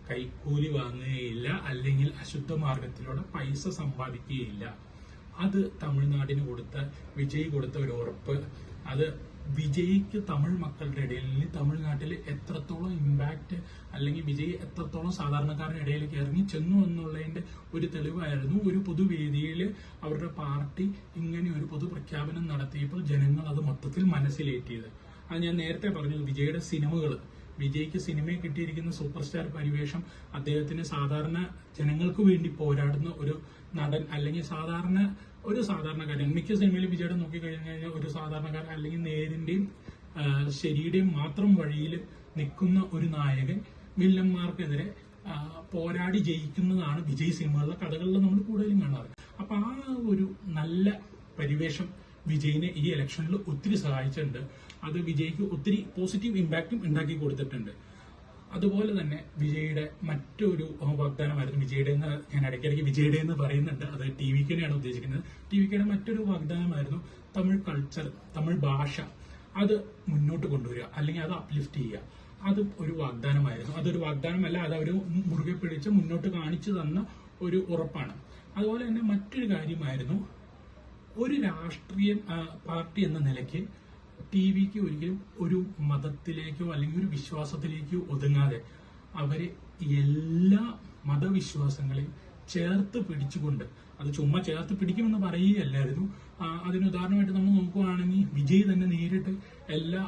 കൈക്കൂലി വാങ്ങുകയില്ല, അല്ലെങ്കിൽ അശുദ്ധ മാർഗത്തിലൂടെ പൈസ സമ്പാദിക്കുകയില്ല. അത് തമിഴ്നാടിന് വിജയ് കൊടുത്ത ഒരു ഉറപ്പ്. അത് വിജയ്ക്ക് തമിഴ് മക്കളുടെ ഇടയിൽ, തമിഴ്നാട്ടിൽ എത്രത്തോളം ഇമ്പാക്ട്, അല്ലെങ്കിൽ വിജയ് എത്രത്തോളം സാധാരണക്കാരുടെ ഇടയിലേക്ക് ഇറങ്ങി ചെന്നു എന്നുള്ളതിന്റെ ഒരു തെളിവായിരുന്നു. ഒരു പൊതുവേദിയിൽ അവരുടെ പാർട്ടി ഇങ്ങനെ ഒരു പൊതു പ്രഖ്യാപനം നടത്തിയപ്പോൾ ജനങ്ങൾ അത് മൊത്തത്തിൽ മനസ്സിലേറ്റിയത്. അത് ഞാൻ നേരത്തെ പറഞ്ഞത്, വിജയുടെ സിനിമകൾ, വിജയ്ക്ക് സിനിമയിൽ കിട്ടിയിരിക്കുന്ന സൂപ്പർ സ്റ്റാർ പരിവേഷം, അദ്ദേഹത്തിന് സാധാരണ ജനങ്ങൾക്ക് വേണ്ടി പോരാടുന്ന ഒരു നടൻ, അല്ലെങ്കിൽ സാധാരണക്കാരൻ. മിക്ക സിനിമയിലും വിജയുടെ നോക്കിക്കഴിഞ്ഞു കഴിഞ്ഞാൽ ഒരു സാധാരണക്കാരൻ, അല്ലെങ്കിൽ നേരിന്റെയും ശരിയുടെയും മാത്രം വഴിയിൽ നിൽക്കുന്ന ഒരു നായകൻ വില്ലന്മാർക്കെതിരെ പോരാടി ജയിക്കുന്നതാണ് വിജയ് സിനിമകളിലെ കഥകളിൽ നമ്മൾ കൂടുതലും കാണാറ്. അപ്പൊ ആ ഒരു നല്ല പരിവേഷം വിജയിനെ ഈ ഇലക്ഷനിൽ ഒത്തിരി സഹായിച്ചിട്ടുണ്ട്. അത് വിജയ്ക്ക് ഒത്തിരി പോസിറ്റീവ് ഇമ്പാക്റ്റും ഉണ്ടാക്കി കൊടുത്തിട്ടുണ്ട്. അതുപോലെ തന്നെ വിജയുടെ മറ്റൊരു വാഗ്ദാനമായിരുന്നു, വിജയുടെ എന്ന് ഞാൻ ഇടയ്ക്കിടയ്ക്ക് വിജയുടെ എന്ന് പറയുന്നുണ്ട്, അത് TVKനെയാണ് ഉദ്ദേശിക്കുന്നത്. TVKയുടെ മറ്റൊരു വാഗ്ദാനമായിരുന്നു തമിഴ് കൾച്ചർ, തമിഴ് ഭാഷ അത് മുന്നോട്ട് കൊണ്ടുവരിക, അല്ലെങ്കിൽ അത് അപ്ലിഫ്റ്റ് ചെയ്യുക. അതും ഒരു വാഗ്ദാനമായിരുന്നു. അതൊരു വാഗ്ദാനമല്ല, അത് അവർ മുറുകെ പിടിച്ച് മുന്നോട്ട് കാണിച്ചു തന്ന ഒരു ഉറപ്പാണ്. അതുപോലെ തന്നെ മറ്റൊരു കാര്യമായിരുന്നു, ഒരു രാഷ്ട്രീയ പാർട്ടി എന്ന നിലയ്ക്ക് TVK ഒരിക്കലും ഒരു മതത്തിലേക്കോ അല്ലെങ്കിൽ ഒരു വിശ്വാസത്തിലേക്കോ ഒതുങ്ങാതെ അവര് എല്ലാ മതവിശ്വാസങ്ങളെയും ചേർത്ത് പിടിച്ചുകൊണ്ട്, അത് ചുമ്മാ ചേർത്ത് പിടിക്കുമെന്ന് പറയുകയല്ലായിരുന്നു. അതിനുദാഹരണമായിട്ട് നമ്മൾ നോക്കുകയാണെങ്കിൽ വിജയ് തന്നെ നേരിട്ട് എല്ലാ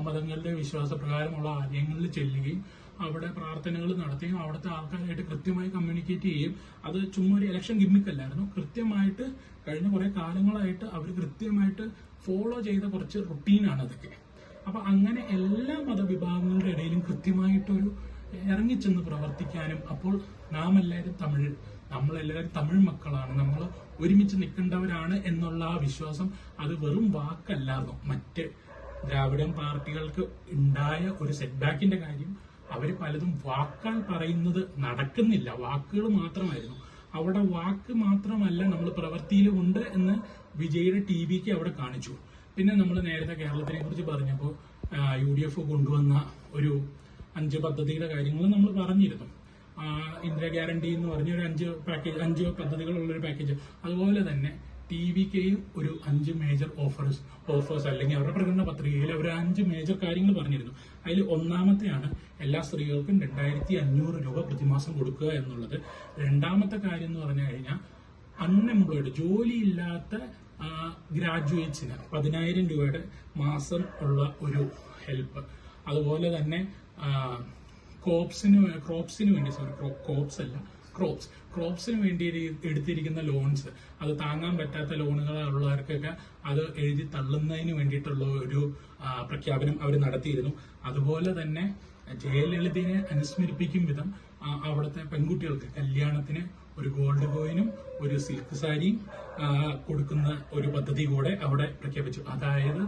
മതങ്ങളുടെ വിശ്വാസപ്രകാരമുള്ള ആലയങ്ങളിൽ ചെല്ലുകയും അവിടെ പ്രാർത്ഥനകൾ നടത്തുകയും അവിടുത്തെ ആൾക്കാരായിട്ട് കൃത്യമായി കമ്മ്യൂണിക്കേറ്റ് ചെയ്യുകയും, അത് ചുമ്മാ ഒരു ഇലക്ഷൻ ഗിമ്മിക്കല്ലായിരുന്നു, കൃത്യമായിട്ട് കഴിഞ്ഞ കുറെ കാലങ്ങളായിട്ട് അവർ കൃത്യമായിട്ട് ഫോളോ ചെയ്ത കുറച്ച് റുട്ടീനാണ് അതൊക്കെ. അപ്പൊ അങ്ങനെ എല്ലാ മതവിഭാഗങ്ങളുടെ ഇടയിലും കൃത്യമായിട്ടൊരു ഇറങ്ങിച്ചെന്ന് പ്രവർത്തിക്കാനും, അപ്പോൾ നമ്മളെല്ലാവരും തമിഴ് മക്കളാണ്, നമ്മൾ ഒരുമിച്ച് നിൽക്കേണ്ടവരാണ് എന്നുള്ള ആ വിശ്വാസം അത് വെറും വാക്കല്ലായിരുന്നു. മറ്റ് ദ്രാവിഡൻ പാർട്ടികൾക്ക് ഉണ്ടായ ഒരു സെറ്റ്ബാക്കിന്റെ കാര്യം, അവര് പലതും വാക്കാൽ പറയുന്നത് നടക്കുന്നില്ല, വാക്കുകൾ മാത്രമായിരുന്നു. അവിടെ വാക്ക് മാത്രമല്ല, നമ്മൾ പ്രവൃത്തിയിലും ഉണ്ട് എന്ന് വിജയുടെ TVK അവിടെ കാണിച്ചു. പിന്നെ നമ്മൾ നേരത്തെ കേരളത്തിനെ കുറിച്ച് പറഞ്ഞപ്പോൾ UDF കൊണ്ടുവന്ന ഒരു 5 പദ്ധതിയുടെ കാര്യങ്ങൾ നമ്മൾ പറഞ്ഞിരുന്നു. ഇന്ദിര ഗ്യാരണ്ടി എന്ന് പറഞ്ഞ ഒരു 5 പദ്ധതികളുള്ള ഒരു പാക്കേജ്. അതുപോലെ തന്നെ TVKയും ഒരു 5 മേജർ ഓഫേഴ്സ് അല്ലെങ്കിൽ അവരുടെ പ്രകടന പത്രികയിൽ അവർ 5 മേജർ കാര്യങ്ങൾ പറഞ്ഞിരുന്നു. അതിൽ ഒന്നാമത്തെയാണ് എല്ലാ സ്ത്രീകൾക്കും 2500 രൂപ പ്രതിമാസം കൊടുക്കുക എന്നുള്ളത്. രണ്ടാമത്തെ കാര്യം എന്ന് പറഞ്ഞു കഴിഞ്ഞാൽ അൺഎംപ്ലോയിഡ്, ജോലിയില്ലാത്ത ഗ്രാജുവേറ്റ്സിന് 10,000 രൂപയുടെ മാസം ഉള്ള ഒരു ഹെൽപ്പ്. അതുപോലെ തന്നെ ക്രോപ്സിന് വേണ്ടി എടുത്തിരിക്കുന്ന ലോൺസ്, അത് താങ്ങാൻ പറ്റാത്ത ലോണുകളുള്ളവർക്കൊക്കെ അത് എഴുതി തള്ളുന്നതിന് വേണ്ടിയിട്ടുള്ള ഒരു പ്രഖ്യാപനം അവർ നടത്തിയിരുന്നു. അതുപോലെ തന്നെ ജയലളിതയെ അനുസ്മരിപ്പിക്കും വിധം അവിടുത്തെ പെൺകുട്ടികൾക്ക് കല്യാണത്തിന് ഒരു ഗോൾഡ് കോയിനും ഒരു സിൽക്ക് സാരിയും കൊടുക്കുന്ന ഒരു പദ്ധതി കൂടെ അവിടെ പ്രഖ്യാപിച്ചു. അതായത്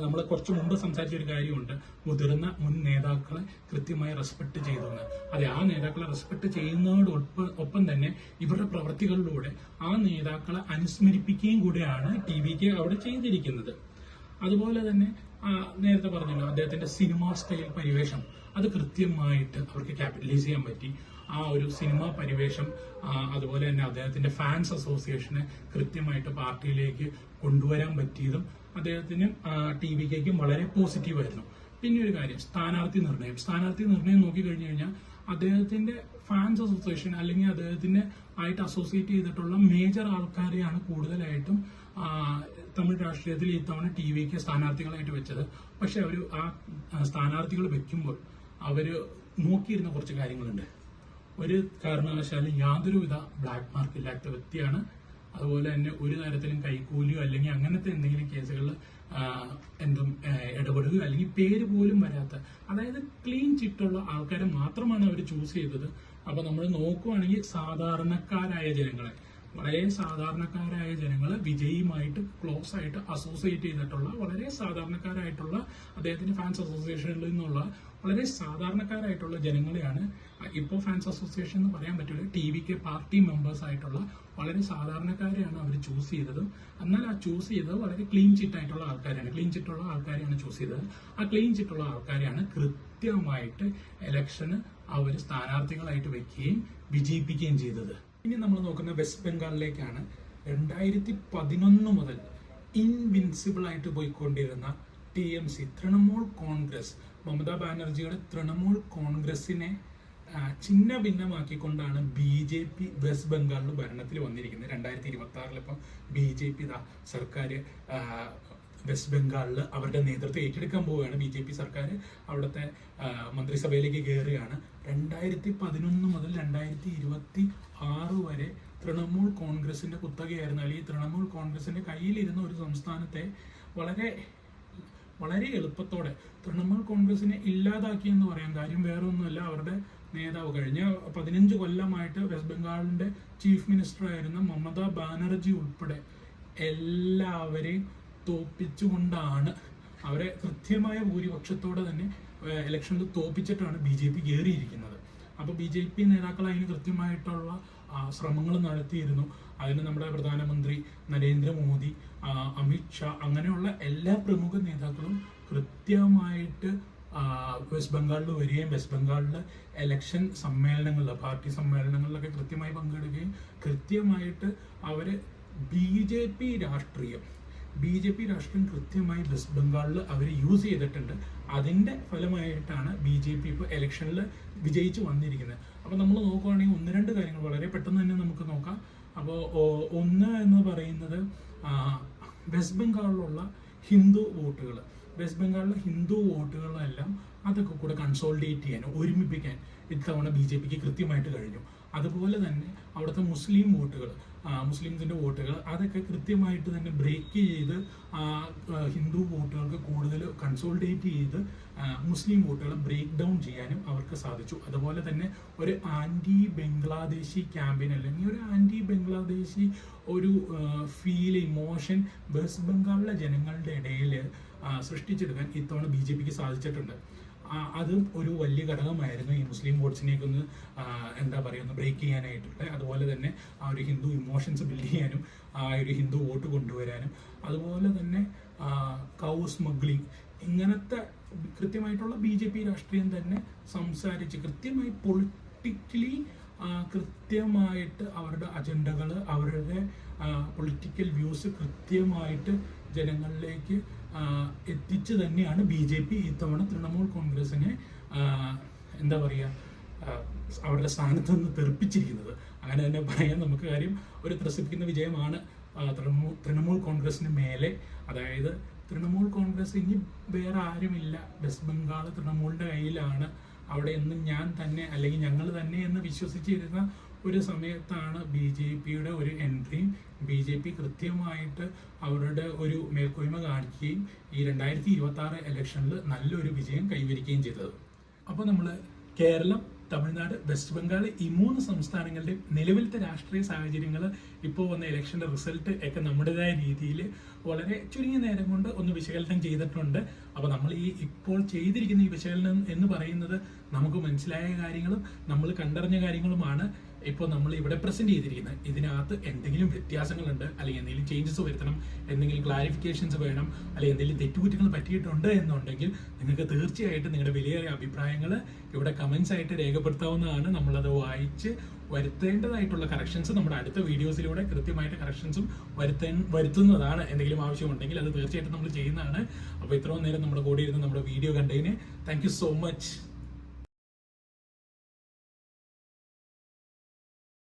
നമ്മൾ കുറച്ചു മുമ്പ് സംസാരിച്ച ഒരു കാര്യമുണ്ട്, മുതിർന്ന മുൻ നേതാക്കളെ കൃത്യമായി റെസ്പെക്ട് ചെയ്തെന്ന്. അതെ, ആ നേതാക്കളെ റെസ്പെക്ട് ചെയ്യുന്നതോടൊപ്പം തന്നെ ഇവരുടെ പ്രവൃത്തികളിലൂടെ ആ നേതാക്കളെ അനുസ്മരിപ്പിക്കുകയും കൂടെയാണ് TVK അവിടെ ചെയ്തിരിക്കുന്നത്. അതുപോലെ തന്നെ നേരത്തെ പറഞ്ഞല്ലോ, അദ്ദേഹത്തിന്റെ സിനിമാ സ്റ്റൈൽ പരിവേഷം അത് കൃത്യമായിട്ട് അവർക്ക് ക്യാപിറ്റലൈസ് ചെയ്യാൻ പറ്റി. ആ ഒരു സിനിമാ പരിവേഷം, അതുപോലെ തന്നെ അദ്ദേഹത്തിന്റെ ഫാൻസ് അസോസിയേഷനെ കൃത്യമായിട്ട് പാർട്ടിയിലേക്ക് കൊണ്ടുവരാൻ പറ്റിയതും അദ്ദേഹത്തിനും TVKയ്ക്കും വളരെ പോസിറ്റീവായിരുന്നു. പിന്നെ ഒരു കാര്യം, സ്ഥാനാർത്ഥി നിർണയം നോക്കിക്കഴിഞ്ഞു കഴിഞ്ഞാൽ അദ്ദേഹത്തിന്റെ ഫാൻസ് അസോസിയേഷൻ അല്ലെങ്കിൽ അദ്ദേഹത്തിന്റെ ആയിട്ട് അസോസിയേറ്റ് ചെയ്തിട്ടുള്ള മേജർ ആൾക്കാരെയാണ് കൂടുതലായിട്ടും തമിഴ് രാഷ്ട്രീയത്തിൽ ഇത്തവണ TVK സ്ഥാനാർത്ഥികളായിട്ട് വെച്ചത്. പക്ഷെ അവർ ആ സ്ഥാനാർത്ഥികൾ വെക്കുമ്പോൾ അവര് നോക്കിയിരുന്ന കുറച്ച് കാര്യങ്ങളുണ്ട്. ഒരു കാരണവശാലും യാതൊരുവിധ ബ്ലാക്ക് മാർക്ക് ഇല്ലാത്ത വ്യക്തിയാണ്. അതുപോലെ തന്നെ ഒരു തരത്തിലും കൈക്കൂലിയോ അല്ലെങ്കിൽ അങ്ങനത്തെ എന്തെങ്കിലും കേസുകളിൽ ഇടപെടുകയോ അല്ലെങ്കിൽ പേര് പോലും വരാത്ത, അതായത് ക്ലീൻ ചിറ്റുള്ള ആൾക്കാരെ മാത്രമാണ് അവർ ചൂസ് ചെയ്തത്. അപ്പൊ നമ്മൾ നോക്കുവാണെങ്കിൽ സാധാരണക്കാരായ ജനങ്ങളെ, വളരെ സാധാരണക്കാരായ ജനങ്ങൾ വിജയിയുമായിട്ട് ക്ലോസ് ആയിട്ട് അസോസിയേറ്റ് ചെയ്തിട്ടുള്ള വളരെ സാധാരണക്കാരായിട്ടുള്ള അദ്ദേഹത്തിന്റെ ഫാൻസ് അസോസിയേഷനിൽ നിന്നുള്ള വളരെ സാധാരണക്കാരായിട്ടുള്ള ജനങ്ങളെയാണ് ഇപ്പോൾ ഫാൻസ് അസോസിയേഷൻ എന്ന് പറയാൻ പറ്റില്ല, TVK പാർട്ടി മെമ്പേഴ്സ് ആയിട്ടുള്ള വളരെ സാധാരണക്കാരെയാണ് അവർ ചൂസ് ചെയ്തത്. എന്നാൽ ആ ചൂസ് ചെയ്തത് വളരെ ക്ലീൻ ചിറ്റ് ആയിട്ടുള്ള ആൾക്കാരാണ്, ക്ലീൻ ചിറ്റുള്ള ആൾക്കാരെയാണ് ചൂസ് ചെയ്തത്. ആ ക്ലീൻ ചിറ്റുള്ള ആൾക്കാരെയാണ് കൃത്യമായിട്ട് ഇലക്ഷന് അവർ സ്ഥാനാർത്ഥികളായിട്ട് വെക്കുകയും വിജയിപ്പിക്കുകയും ചെയ്തത്. ഇനി നമ്മൾ നോക്കുന്ന വെസ്റ്റ് ബംഗാളിലേക്കാണ്. 2011 മുതൽ ഇൻവിൻസിബിൾ ആയിട്ട് പോയിക്കൊണ്ടിരുന്ന TMC, തൃണമൂൽ കോൺഗ്രസ്, മമതാ ബാനർജിയുടെ തൃണമൂൽ കോൺഗ്രസിനെ ചിഹ്ന ഭിന്നമാക്കിക്കൊണ്ടാണ് BJP വെസ്റ്റ് ബംഗാളിൽ ഭരണത്തിൽ വന്നിരിക്കുന്നത്. 2026 ഇപ്പം BJP സർക്കാർ വെസ്റ്റ് ബംഗാളിൽ അവരുടെ നേതൃത്വം ഏറ്റെടുക്കാൻ പോവുകയാണ്. BJP സർക്കാർ അവിടുത്തെ മന്ത്രിസഭയിലേക്ക് കയറുകയാണ്. 2011 മുതൽ 2026 വരെ തൃണമൂൽ കോൺഗ്രസിന്റെ കുത്തകയായിരുന്നു, അല്ലെങ്കിൽ തൃണമൂൽ കോൺഗ്രസിന്റെ കയ്യിലിരുന്ന ഒരു സംസ്ഥാനത്തെ വളരെ എളുപ്പത്തോടെ തൃണമൂൽ കോൺഗ്രസിനെ ഇല്ലാതാക്കിയെന്ന് പറയാം. കാര്യം വേറെ ഒന്നുമല്ല, അവരുടെ നേതാവ് കഴിഞ്ഞ 15 കൊല്ലമായിട്ട് വെസ്റ്റ് ബംഗാളിന്റെ ചീഫ് മിനിസ്റ്റർ ആയിരുന്ന മമതാ ബാനർജി ഉൾപ്പെടെ എല്ലാവരെയും തോപ്പിച്ചുകൊണ്ടാണ്, അവരെ കൃത്യമായ ഭൂരിപക്ഷത്തോടെ തന്നെ ഇലക്ഷനിൽ തോപ്പിച്ചിട്ടാണ് BJP കയറിയിരിക്കുന്നത്. അപ്പോൾ BJP നേതാക്കൾ അതിന് കൃത്യമായിട്ടുള്ള ശ്രമങ്ങൾ നടത്തിയിരുന്നു. അതിന് നമ്മുടെ പ്രധാനമന്ത്രി നരേന്ദ്രമോദി, അമിത്ഷാ, അങ്ങനെയുള്ള എല്ലാ പ്രമുഖ നേതാക്കളും കൃത്യമായിട്ട് വെസ്റ്റ് ബംഗാളിൽ വരികയും വെസ്റ്റ് ബംഗാളിലെ ഇലക്ഷൻ സമ്മേളനങ്ങളിൽ, പാർട്ടി സമ്മേളനങ്ങളിലൊക്കെ കൃത്യമായി പങ്കെടുക്കുകയും കൃത്യമായിട്ട് അവർ BJP രാഷ്ട്രീയം കൃത്യമായി വെസ്റ്റ് ബംഗാളിൽ അവർ യൂസ് ചെയ്തിട്ടുണ്ട്. അതിൻ്റെ ഫലമായിട്ടാണ് BJP ഇപ്പോൾ ഇലക്ഷനിൽ വിജയിച്ചു വന്നിരിക്കുന്നത്. അപ്പോൾ നമ്മൾ നോക്കുകയാണെങ്കിൽ 1-2 കാര്യങ്ങൾ വളരെ പെട്ടെന്ന് തന്നെ നമുക്ക് നോക്കാം. അപ്പോൾ ഒന്ന് എന്ന് പറയുന്നത് വെസ്റ്റ് ബംഗാളിലുള്ള ഹിന്ദു വോട്ടുകളെല്ലാം അതൊക്കെ കൂടെ കൺസോളിഡേറ്റ് ചെയ്യാൻ, ഒരുമിപ്പിക്കാൻ ഇത്തവണ BJPക്ക് കൃത്യമായിട്ട് കഴിഞ്ഞു. അതുപോലെ തന്നെ അവിടുത്തെ മുസ്ലിംസിന്റെ വോട്ടുകൾ അതൊക്കെ കൃത്യമായിട്ട് തന്നെ ബ്രേക്ക് ചെയ്ത് ഹിന്ദു വോട്ടുകൾക്ക് കൂടുതൽ കൺസോളിഡേറ്റ് ചെയ്ത് മുസ്ലിം വോട്ടുകളെ ബ്രേക്ക് ഡൗൺ ചെയ്യാനും അവർക്ക് സാധിച്ചു. അതുപോലെ തന്നെ ഒരു ആന്റി ബംഗ്ലാദേശി ക്യാമ്പയിൻ, അല്ലെങ്കിൽ ഒരു ആന്റി ബംഗ്ലാദേശി ഒരു ഇമോഷൻ വെസ്റ്റ് ബംഗാളിലെ ജനങ്ങളുടെ ഇടയിൽ സൃഷ്ടിച്ചെടുക്കാൻ ഇത്തവണ BJPക്ക് സാധിച്ചിട്ടുണ്ട്. അതും ഒരു വലിയ ഘടകമായിരുന്നു ഈ മുസ്ലിം വോട്ട്സിനെയൊക്കെ ഒന്ന് ഒന്ന് ബ്രേക്ക് ചെയ്യാനായിട്ടുള്ള. അതുപോലെ തന്നെ ആ ഒരു ഹിന്ദു ഇമോഷൻസ് ബിൽഡ് ചെയ്യാനും ആ ഒരു ഹിന്ദു വോട്ട് കൊണ്ടുവരാനും, അതുപോലെ തന്നെ കൗ സ്മഗ്ലിംഗ്, ഇങ്ങനത്തെ കൃത്യമായിട്ടുള്ള BJP രാഷ്ട്രീയം തന്നെ സംസാരിച്ച് കൃത്യമായി പൊളിറ്റിക്കലി കൃത്യമായിട്ട് അവരുടെ അജണ്ടകൾ, അവരുടെ പൊളിറ്റിക്കൽ വ്യൂസ് കൃത്യമായിട്ട് ജനങ്ങളിലേക്ക് എത്തിച്ച് തന്നെയാണ് BJP ഇത്തവണ തൃണമൂൽ കോൺഗ്രസിനെ അവരുടെ സ്ഥാനത്ത് നിന്ന് തെറിപ്പിച്ചിരിക്കുന്നത്. അങ്ങനെ തന്നെ പറയാൻ നമുക്ക്. കാര്യം ഒരു ത്രസിപ്പിക്കുന്ന വിജയമാണ് തൃണമൂൽ കോൺഗ്രസിന് മേലെ. അതായത് തൃണമൂൽ കോൺഗ്രസ് ഇനി വേറെ ആരുമില്ല, വെസ്റ്റ് ബംഗാൾ തൃണമൂലിന്റെ കയ്യിലാണ്, അവിടെ എന്ന് ഞാൻ തന്നെ അല്ലെങ്കിൽ ഞങ്ങൾ തന്നെ എന്ന് വിശ്വസിച്ചിരുന്ന ഒരു സമയത്താണ് BJPയുടെ ഒരു എൻട്രിയും BJP കൃത്യമായിട്ട് അവരുടെ ഒരു മേൽക്കോയ്മ കാണിക്കുകയും ഈ 2026 ഇലക്ഷനിൽ നല്ലൊരു വിജയം കൈവരിക്കുകയും ചെയ്തത്. അപ്പോൾ നമ്മൾ കേരളം, തമിഴ്നാട്, വെസ്റ്റ് ബംഗാൾ ഈ 3 സംസ്ഥാനങ്ങളുടെയും നിലവിലത്തെ രാഷ്ട്രീയ സാഹചര്യങ്ങൾ, ഇപ്പോൾ വന്ന ഇലക്ഷന്റെ റിസൾട്ട് ഒക്കെ നമ്മുടേതായ രീതിയിൽ വളരെ ചുരുങ്ങിയ നേരം കൊണ്ട് ഒന്ന് വിശകലനം ചെയ്തിട്ടുണ്ട്. അപ്പോൾ നമ്മൾ ഇപ്പോൾ ചെയ്തിരിക്കുന്ന ഈ വിശകലനം എന്ന് പറയുന്നത് നമുക്ക് മനസ്സിലായ കാര്യങ്ങളും നമ്മൾ കണ്ടറിഞ്ഞ കാര്യങ്ങളുമാണ് ഇപ്പോൾ നമ്മൾ ഇവിടെ പ്രസന്റ് ചെയ്തിരിക്കുന്നത്. ഇതിനകത്ത് എന്തെങ്കിലും വ്യത്യാസങ്ങളുണ്ട്, അല്ലെങ്കിൽ എന്തെങ്കിലും ചേഞ്ചസ് വരുത്തണം, എന്തെങ്കിലും ക്ലാരിഫിക്കേഷൻസ് വേണം, അല്ലെങ്കിൽ എന്തെങ്കിലും തെറ്റുകുറ്റങ്ങൾ പറ്റിയിട്ടുണ്ട് എന്നുണ്ടെങ്കിൽ നിങ്ങൾക്ക് തീർച്ചയായിട്ടും നിങ്ങളുടെ വിലയേറിയ അഭിപ്രായങ്ങൾ ഇവിടെ കമന്റ്സ് ആയിട്ട് രേഖപ്പെടുത്താവുന്നതാണ്. നമ്മളത് വായിച്ച് വരുത്തേണ്ടതായിട്ടുള്ള കറക്ഷൻസ് നമ്മുടെ അടുത്ത വീഡിയോസിലൂടെ കൃത്യമായിട്ട് കറക്ഷൻസും വരുത്തുന്നതാണ്. എന്തെങ്കിലും ആവശ്യമുണ്ടെങ്കിൽ അത് തീർച്ചയായിട്ടും നമ്മൾ ചെയ്യുന്നതാണ്. അപ്പോൾ ഇത്രയും നേരം നമ്മുടെ കൂടെ ഇരുന്ന് നമ്മുടെ വീഡിയോ കണ്ടതിന് താങ്ക് യു സോ മച്ച്.